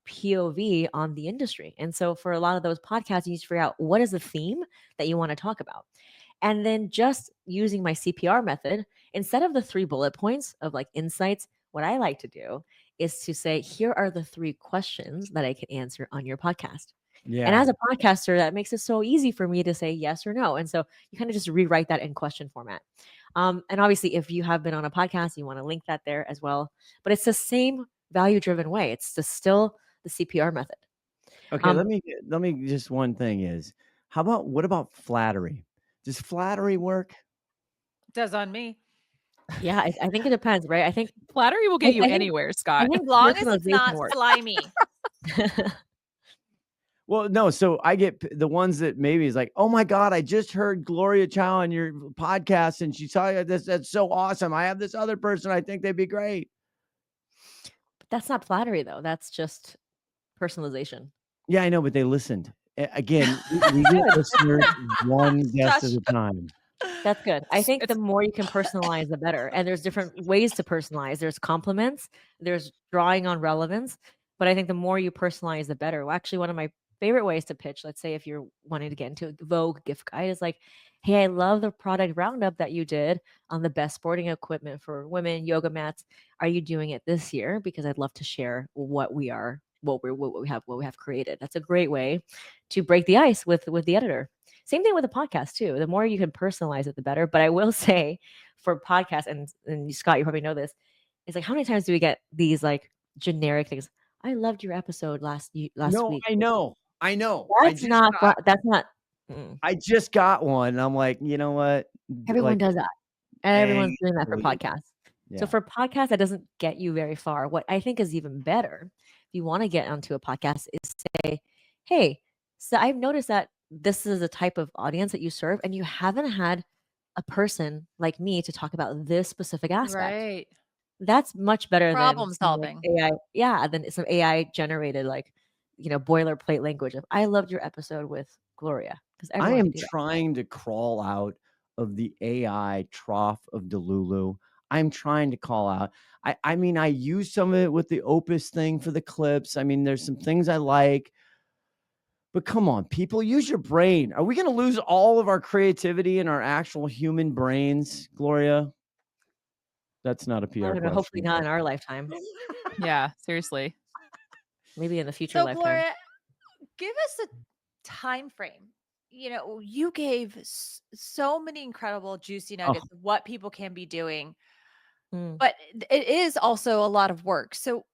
[SPEAKER 3] POV on the industry. And so for a lot of those podcasts, you need to figure out what is the theme that you want to talk about. And then just using my CPR method, instead of the 3 bullet points of like insights, what I like to do is to say, here are the 3 questions that I can answer on your podcast. And
[SPEAKER 1] Yeah.
[SPEAKER 3] as a podcaster, that makes it so easy for me to say yes or no. And so you kind of just rewrite that in question format. And obviously, if you have been on a podcast, you want to link that there as well. But it's the same value-driven way. It's still the CPR method.
[SPEAKER 1] Okay, let me just one thing is, what about flattery? Does flattery work?
[SPEAKER 4] Does on me.
[SPEAKER 3] Yeah, I think it depends, right? I think
[SPEAKER 2] Flattery will get you
[SPEAKER 3] I think-
[SPEAKER 2] anywhere,
[SPEAKER 3] I
[SPEAKER 2] Scott.
[SPEAKER 3] think
[SPEAKER 4] As long as it's
[SPEAKER 3] personalization
[SPEAKER 4] not
[SPEAKER 3] works.
[SPEAKER 4] slimy.
[SPEAKER 1] Well, no, so I get the ones that maybe is like, oh my God, I just heard Gloria CHou on your podcast and she saw this. That's so awesome. I have this other person. I think they'd be great.
[SPEAKER 3] That's not flattery, though. That's just personalization.
[SPEAKER 1] Yeah, I know, but they listened. Again, we get listeners one guest at a time.
[SPEAKER 3] That's good. I think
[SPEAKER 2] It's-
[SPEAKER 3] the more you can personalize, the better. And there's different ways to personalize. There's compliments, there's drawing on relevance. But I think the more you personalize, the better. Well, actually, one of my favorite ways to pitch, let's say if you're wanting to get into a Vogue gift guide, is like, hey, I love the product roundup that you did on the best sporting equipment for women, yoga mats. Are you doing it this year? Because I'd love to share what we have created. That's a great way to break the ice with the editor. Same thing with a podcast too. The more you can personalize it, the better. But I will say, for podcasts, and Scott, you probably know this, it's like, how many times do we get these like generic things? I loved your episode last week.
[SPEAKER 1] No, I know.
[SPEAKER 3] That's not.
[SPEAKER 1] I just got one. And I'm like, you know what?
[SPEAKER 3] Everyone does that. Everyone's doing that for
[SPEAKER 1] Exactly.
[SPEAKER 3] podcasts.
[SPEAKER 1] Yeah.
[SPEAKER 3] So for podcasts, that doesn't get you very far. What I think is even better, if you want to get onto a podcast, is say, hey, so I've noticed that this is the type of audience that you serve, and you haven't had a person like me to talk about this specific aspect.
[SPEAKER 4] Right.
[SPEAKER 3] That's much better
[SPEAKER 4] Problem
[SPEAKER 3] than some, like,
[SPEAKER 4] solving.
[SPEAKER 3] AI. Yeah, than some AI generated, like, boilerplate language of I loved your episode with Gloria, because
[SPEAKER 1] I
[SPEAKER 3] everyone
[SPEAKER 1] am
[SPEAKER 3] can do that.
[SPEAKER 1] trying to crawl out of the AI trough of Delulu. I'm trying to call out. I mean, I use some of it with the Opus thing for the clips. I mean, there's some things I like, but come on, people, use your brain. Are we going to lose all of our creativity and our actual human brains, Gloria? That's not a
[SPEAKER 3] I
[SPEAKER 1] PR
[SPEAKER 3] don't know, hopefully
[SPEAKER 1] question.
[SPEAKER 3] not in our lifetime.
[SPEAKER 2] Yeah, seriously.
[SPEAKER 3] Maybe in the future
[SPEAKER 4] So,
[SPEAKER 3] lifetime.
[SPEAKER 4] Gloria, give us a time frame. You gave so many incredible juicy nuggets of what people can be doing, but it is also a lot of work. So,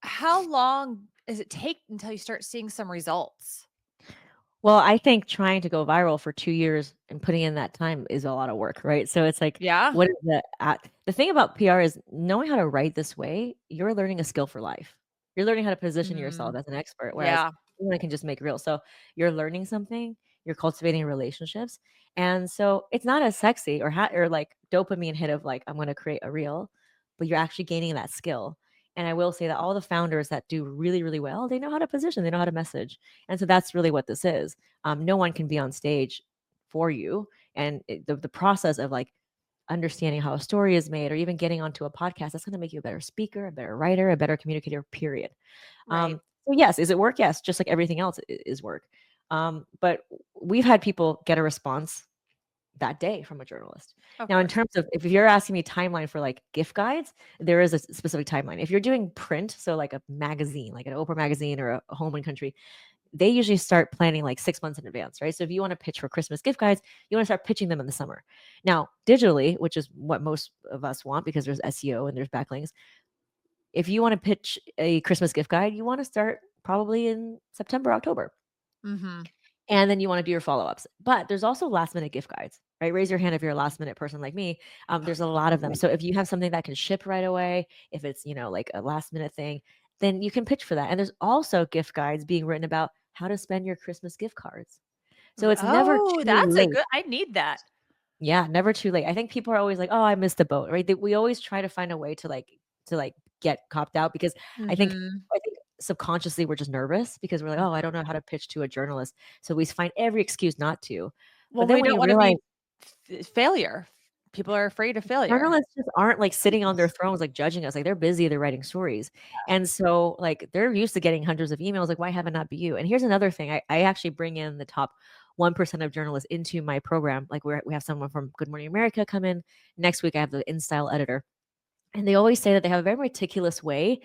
[SPEAKER 4] how long does it take until you start seeing some results?
[SPEAKER 3] Well, I think trying to go viral for 2 years and putting in that time is a lot of work, right? So it's like,
[SPEAKER 4] Yeah.
[SPEAKER 3] what is the thing about PR is knowing how to write this way, you're learning a skill for life. You're learning how to position yourself as an expert, whereas
[SPEAKER 4] Yeah.
[SPEAKER 3] anyone can just make reels. So you're learning something, you're cultivating relationships, and so it's not as sexy or like dopamine hit of like I'm going to create a reel, but you're actually gaining that skill. And I will say that all the founders that do really, really well, they know how to position, they know how to message. And so that's really what this is. No one can be on stage for you. And the process of like understanding how a story is made or even getting onto a podcast, that's going to make you a better speaker, a better writer, a better communicator, period.
[SPEAKER 4] Right.
[SPEAKER 3] So yes, is it work? Yes, just like everything else is work. But we've had people get a response that day from a journalist. Now, in terms of if you're asking me timeline for like gift guides, there is a specific timeline. If you're doing print, so like a magazine, like an Oprah magazine or a Home and Country, they usually start planning like 6 months in advance, right? So if you want to pitch for Christmas gift guides, you want to start pitching them in the summer. Now, digitally, which is what most of us want because there's SEO and there's backlinks. If you want to pitch a Christmas gift guide, you want to start probably in September, October.
[SPEAKER 4] Mm-hmm.
[SPEAKER 3] And then you want to do your follow-ups. But there's also last minute gift guides, right? Raise your hand if you're a last minute person like me. There's a lot of them. So if you have something that can ship right away, if it's, like a last minute thing, then you can pitch for that. And there's also gift guides being written about how to spend your Christmas gift cards. So it's never too
[SPEAKER 4] that's
[SPEAKER 3] late.
[SPEAKER 4] I need that.
[SPEAKER 3] Yeah, never too late. I think people are always like, "Oh, I missed the boat," right? We always try to find a way to get copped out because I think subconsciously we're just nervous because we're like, "Oh, I don't know how to pitch to a journalist." So we find every excuse not to.
[SPEAKER 4] Well,
[SPEAKER 3] But then
[SPEAKER 4] we
[SPEAKER 3] when
[SPEAKER 4] don't
[SPEAKER 3] you
[SPEAKER 4] want to
[SPEAKER 3] realize
[SPEAKER 4] be failure. People are afraid of failure.
[SPEAKER 3] journalists just aren't like sitting on their thrones, like judging us. Like they're busy, they're writing stories. And so like they're used to getting hundreds of emails. Like, why haven't not be you? And here's another thing. I actually bring in the top 1% of journalists into my program. Like we have someone from Good Morning America come in. Next week, I have the InStyle editor. And they always say that they have a very meticulous way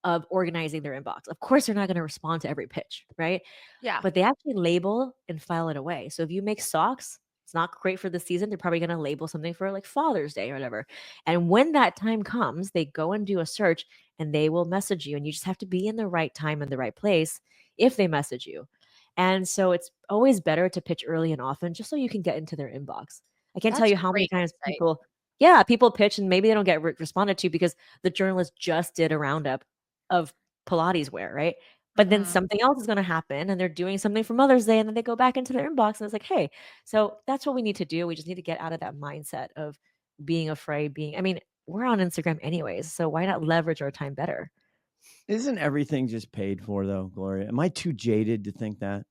[SPEAKER 3] of organizing their inbox. Of course, they're not going to respond to every pitch, right?
[SPEAKER 4] Yeah.
[SPEAKER 3] But they actually label and file it away. So if you make socks, it's not great for the season. They're probably going to label something for like Father's Day or whatever. And when that time comes, they go and do a search and they will message you. And you just have to be in the right time and the right place if they message you. And so it's always better to pitch early and often just so you can get into their inbox. I can't tell
[SPEAKER 4] That's
[SPEAKER 3] you how many
[SPEAKER 4] great
[SPEAKER 3] times
[SPEAKER 4] insight.
[SPEAKER 3] people pitch and maybe they don't get responded to because the journalist just did a roundup of Pilates wear, right? But then something else is going to happen and they're doing something for Mother's Day and then they go back into their inbox and it's like, hey, so that's what we need to do. We just need to get out of that mindset of being afraid, we're on Instagram anyways. So why not leverage our time better?
[SPEAKER 1] Isn't everything just paid for though, Gloria? Am I too jaded to think that?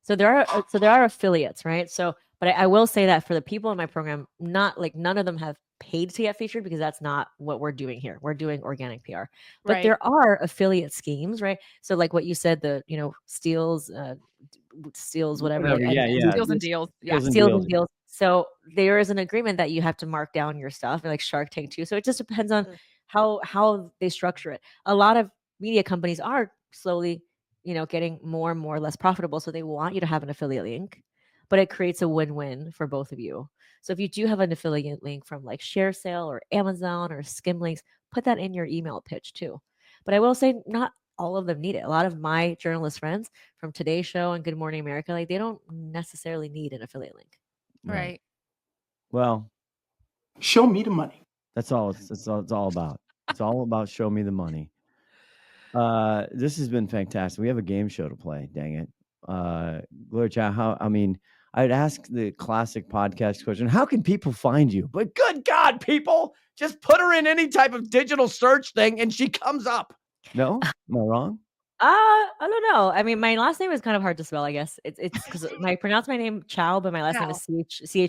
[SPEAKER 3] So there are affiliates, right? So, but I will say that for the people in my program, not like none of them have paid to get featured because that's not what we're doing here. We're doing organic PR, but there are affiliate schemes, right? So like what you said, the steals, whatever,
[SPEAKER 1] Whatever, yeah.
[SPEAKER 2] Deals and deals. Yeah.
[SPEAKER 3] steals and deals. So there is an agreement that you have to mark down your stuff, like Shark Tank too. So it just depends on how they structure it. A lot of media companies are slowly getting more and more less profitable. So they want you to have an affiliate link, but it creates a win-win for both of you. So if you do have an affiliate link from like ShareSale or Amazon or Skimlinks, put that in your email pitch too. But I will say not all of them need it. A lot of my journalist friends from Today's Show and Good Morning America, like they don't necessarily need an affiliate link.
[SPEAKER 4] Right.
[SPEAKER 1] Well,
[SPEAKER 6] show me the money.
[SPEAKER 1] That's all it's all about. It's all about show me the money. This has been fantastic. We have a game show to play. Dang it. Gloria CHou, I'd ask the classic podcast question, how can people find you? But good God, people, just put her in any type of digital search thing and she comes up. No? Am I wrong?
[SPEAKER 3] I don't know. I mean, my last name is kind of hard to spell, I guess. It's because I pronounce my name Chow, but my last name is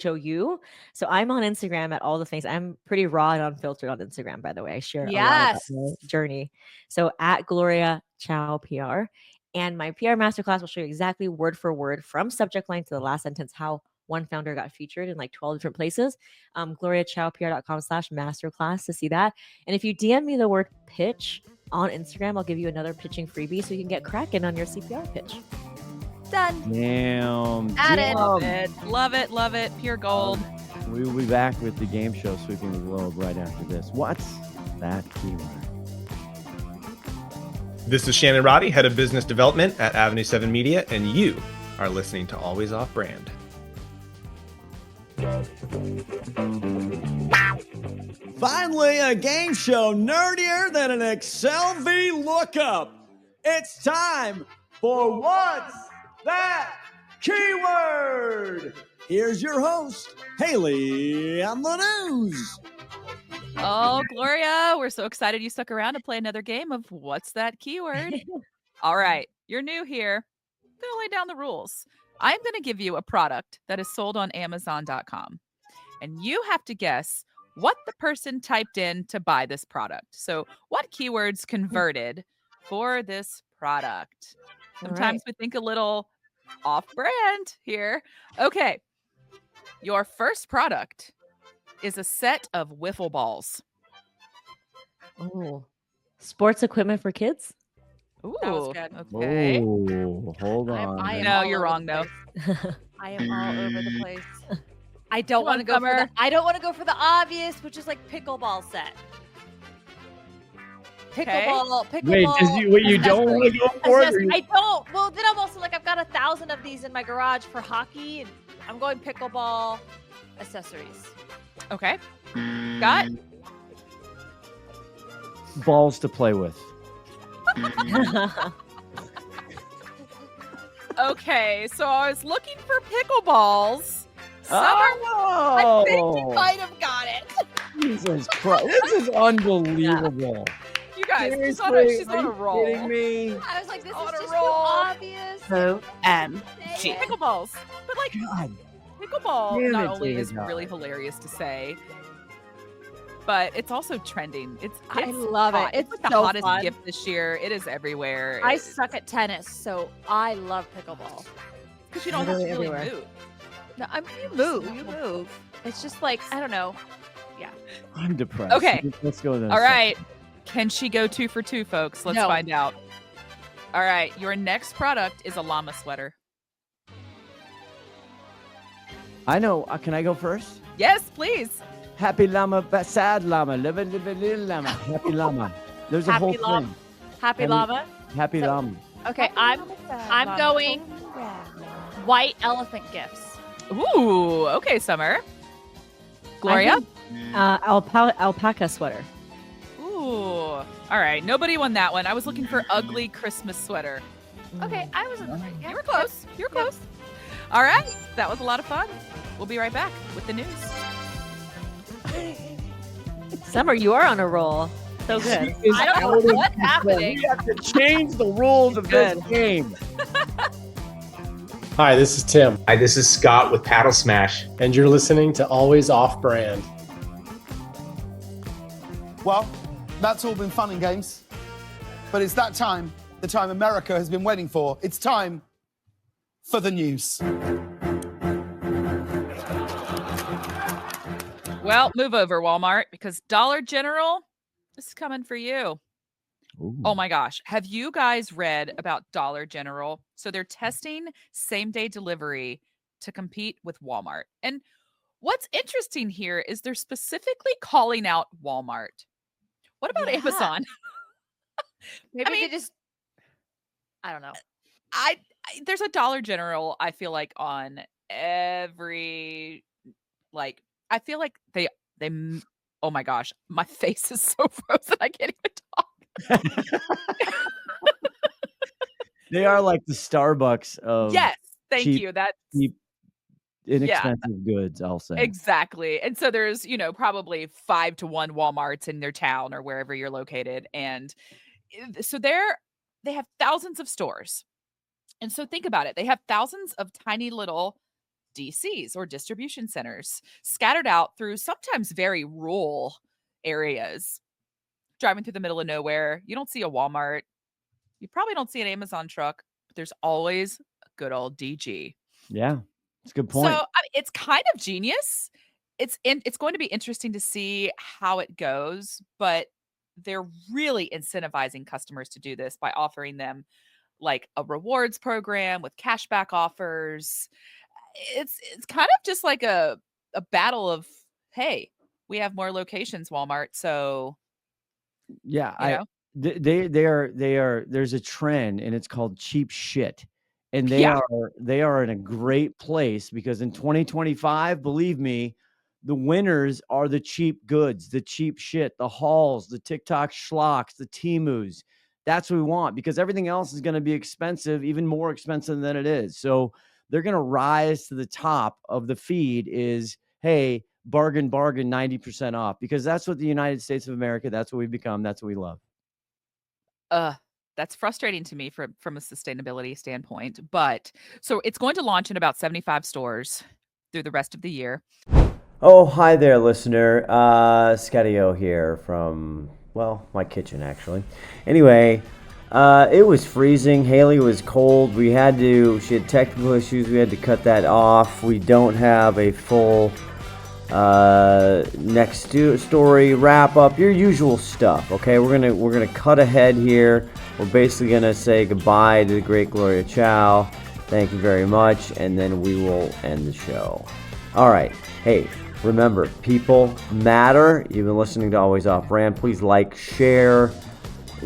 [SPEAKER 3] CHOU. So I'm on Instagram at all the things. I'm pretty raw and unfiltered on Instagram, by the way. I share a lot about my journey. So at Gloria CHou PR. And my PR masterclass will show you exactly word for word from subject line to the last sentence how one founder got featured in like 12 different places. GloriaChowPR.com/masterclass to see that. And if you DM me the word pitch on Instagram, I'll give you another pitching freebie so you can get cracking on your CPR pitch.
[SPEAKER 4] Done.
[SPEAKER 1] Damn.
[SPEAKER 4] Added.
[SPEAKER 2] Love it. Pure gold.
[SPEAKER 1] We will be back with the game show Sweeping the Globe right after this. What's that keyword?
[SPEAKER 7] This is Shannon Roddy, Head of Business Development at Avenue 7 Media, and you are listening to Always Off Brand.
[SPEAKER 1] Finally, a game show nerdier than an Excel V lookup. It's time for What's That Keyword? Here's your host, Hayley on the news.
[SPEAKER 2] Oh, Gloria, we're so excited you stuck around to play another game of What's That Keyword? All right, you're new here. I'm going to lay down the rules. I'm going to give you a product that is sold on Amazon.com, and you have to guess what the person typed in to buy this product. So what keywords converted for this product? Sometimes we think a little off-brand here. Okay, your first product is a set of wiffle balls.
[SPEAKER 3] Oh, sports equipment for kids?
[SPEAKER 2] Ooh,
[SPEAKER 4] That was good.
[SPEAKER 2] okay.
[SPEAKER 1] Oh, hold on.
[SPEAKER 4] I am
[SPEAKER 2] No,
[SPEAKER 4] all
[SPEAKER 2] you're
[SPEAKER 4] over
[SPEAKER 2] wrong,
[SPEAKER 4] the
[SPEAKER 2] no.
[SPEAKER 4] place. I am all over the place. I don't
[SPEAKER 2] Come
[SPEAKER 4] want to
[SPEAKER 2] on,
[SPEAKER 4] go for
[SPEAKER 2] Summer.
[SPEAKER 4] I don't want to go for the obvious, which is like pickleball set. Pickleball.
[SPEAKER 1] Wait, you don't want to go for it?
[SPEAKER 4] I don't. Well, then I'm also like, I've got 1,000 of these in my garage for hockey, and I'm going pickleball accessories.
[SPEAKER 2] Okay. Got
[SPEAKER 1] Balls to play with.
[SPEAKER 2] Okay, so I was looking for pickleballs. Summer, I think you might have got it.
[SPEAKER 1] Jesus Christ. This is unbelievable.
[SPEAKER 2] You guys, she's on a roll.
[SPEAKER 1] Kidding me?
[SPEAKER 4] I was like, this
[SPEAKER 2] On
[SPEAKER 4] is
[SPEAKER 2] a
[SPEAKER 4] just
[SPEAKER 2] roll.
[SPEAKER 4] too obvious.
[SPEAKER 2] OMG. Pickleballs. But like,
[SPEAKER 1] God.
[SPEAKER 2] pickleball
[SPEAKER 1] Damn
[SPEAKER 2] not
[SPEAKER 1] it,
[SPEAKER 2] only is
[SPEAKER 1] David.
[SPEAKER 2] really hilarious to say, but it's also trending.
[SPEAKER 4] I love it.
[SPEAKER 2] hot.
[SPEAKER 4] It's
[SPEAKER 2] like the
[SPEAKER 4] so
[SPEAKER 2] hottest
[SPEAKER 4] fun.
[SPEAKER 2] gift this year. It is everywhere.
[SPEAKER 4] I suck at tennis, so I love pickleball.
[SPEAKER 2] because you don't have to
[SPEAKER 3] Literally
[SPEAKER 2] really
[SPEAKER 3] everywhere.
[SPEAKER 2] move.
[SPEAKER 4] No, I mean, you move. It's just like, I don't know.
[SPEAKER 1] I'm depressed.
[SPEAKER 2] Okay.
[SPEAKER 1] Let's go there.
[SPEAKER 2] All right. Can she go 2 for 2, folks? Let's
[SPEAKER 4] No.
[SPEAKER 2] find out. All right. Your next product is a llama sweater.
[SPEAKER 1] I know. Can I go first?
[SPEAKER 2] Yes, please.
[SPEAKER 1] Happy llama, but sad llama. Live a little llama. Happy llama. There's a
[SPEAKER 4] Happy
[SPEAKER 1] whole
[SPEAKER 4] llama.
[SPEAKER 1] thing.
[SPEAKER 4] Happy llama.
[SPEAKER 1] Happy
[SPEAKER 4] So-
[SPEAKER 1] llama.
[SPEAKER 4] Okay, I'm going white elephant gifts.
[SPEAKER 2] Ooh. Okay, Summer. Gloria?
[SPEAKER 3] Alpaca sweater.
[SPEAKER 2] Ooh. All right. Nobody won that one. I was looking for ugly Christmas sweater.
[SPEAKER 4] Okay, I was in the right.
[SPEAKER 2] You were close. You were close. All right. That was a lot of fun. We'll be right back with the news.
[SPEAKER 3] Summer, you are on a roll. So good.
[SPEAKER 4] I don't know what's happening.
[SPEAKER 1] We have to change the rules of this
[SPEAKER 3] Good.
[SPEAKER 1] game.
[SPEAKER 8] Hi, this is Tim,
[SPEAKER 7] Hi, this is Scott with Paddle Smash.
[SPEAKER 8] and you're listening to Always Off Brand.
[SPEAKER 6] Well, that's all been fun and games. But it's that time, the time America has been waiting for. It's time for the news.
[SPEAKER 2] Well, move over, Walmart, because Dollar General, this is coming for you.
[SPEAKER 1] Ooh.
[SPEAKER 2] Oh my gosh. Have you guys read about Dollar General? So they're testing same-day delivery to compete with Walmart. And what's interesting here is they're specifically calling out Walmart. What about
[SPEAKER 4] Yeah.
[SPEAKER 2] Amazon?
[SPEAKER 4] Maybe
[SPEAKER 2] mean-
[SPEAKER 4] they just, I don't know.
[SPEAKER 2] I there's a Dollar General, I feel like, on every, like, I feel like they oh my gosh, my face is so frozen I can't even talk.
[SPEAKER 1] They are like the Starbucks of
[SPEAKER 2] Yes, thank
[SPEAKER 1] cheap,
[SPEAKER 2] you. That's
[SPEAKER 1] cheap,
[SPEAKER 2] yeah,
[SPEAKER 1] inexpensive goods, I'll say.
[SPEAKER 2] exactly. And so there's, probably 5 to 1 Walmarts in their town or wherever you're located. And so they have thousands of stores. And so think about it. They have thousands of tiny little DCs or distribution centers scattered out through sometimes very rural areas. Driving through the middle of nowhere, you don't see a Walmart. You probably don't see an Amazon truck, but there's always a good old DG.
[SPEAKER 1] Yeah, it's a good
[SPEAKER 2] So
[SPEAKER 1] point.
[SPEAKER 2] it's kind of genius. It's going to be interesting to see how it goes, but they're really incentivizing customers to do this by offering them like a rewards program with cashback offers. It's kind of just like a battle of, hey, we have more locations, Walmart, so
[SPEAKER 1] Yeah, they are there's a trend and it's called cheap shit. And
[SPEAKER 2] yeah.
[SPEAKER 1] they are in a great place because in 2025, believe me, the winners are the cheap goods, the cheap shit, the hauls, the TikTok schlocks, the Temus. That's what we want because everything else is going to be expensive, even more expensive than it is. So they're going to rise to the top of the feed is, hey, bargain, 90% off because that's what the United States of America, that's what we become. That's what we love.
[SPEAKER 2] That's frustrating to me from a sustainability standpoint, but so it's going to launch in about 75 stores through the rest of the year.
[SPEAKER 1] Oh, hi there, listener. Scotty-O here from, well, my kitchen, actually. Anyway, it was freezing. Hayley was cold. She had technical issues. We had to cut that off. We don't have a full next story wrap up, your usual stuff. Okay, we're gonna cut ahead here. We're basically gonna say goodbye to the great Gloria CHou. Thank you very much, and then we will end the show. All right. Hey, remember, people matter. You've been listening to Always Off Brand. Please like, share,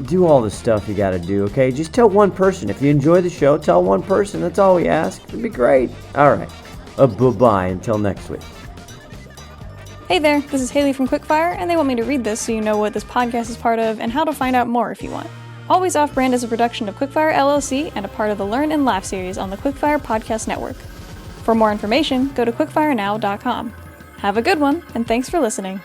[SPEAKER 1] do all the stuff you got to do. Okay, just tell one person. If you enjoy the show, tell one person. That's all we ask. It'd be great. All right. Bye-bye until next week.
[SPEAKER 9] Hey there, this is Hayley from Quickfire, and they want me to read this so you know what this podcast is part of and how to find out more if you want. Always Off Brand is a production of Quickfire LLC and a part of the Learn and Laugh series on the Quickfire Podcast Network. For more information, go to quickfirenow.com. Have a good one, and thanks for listening.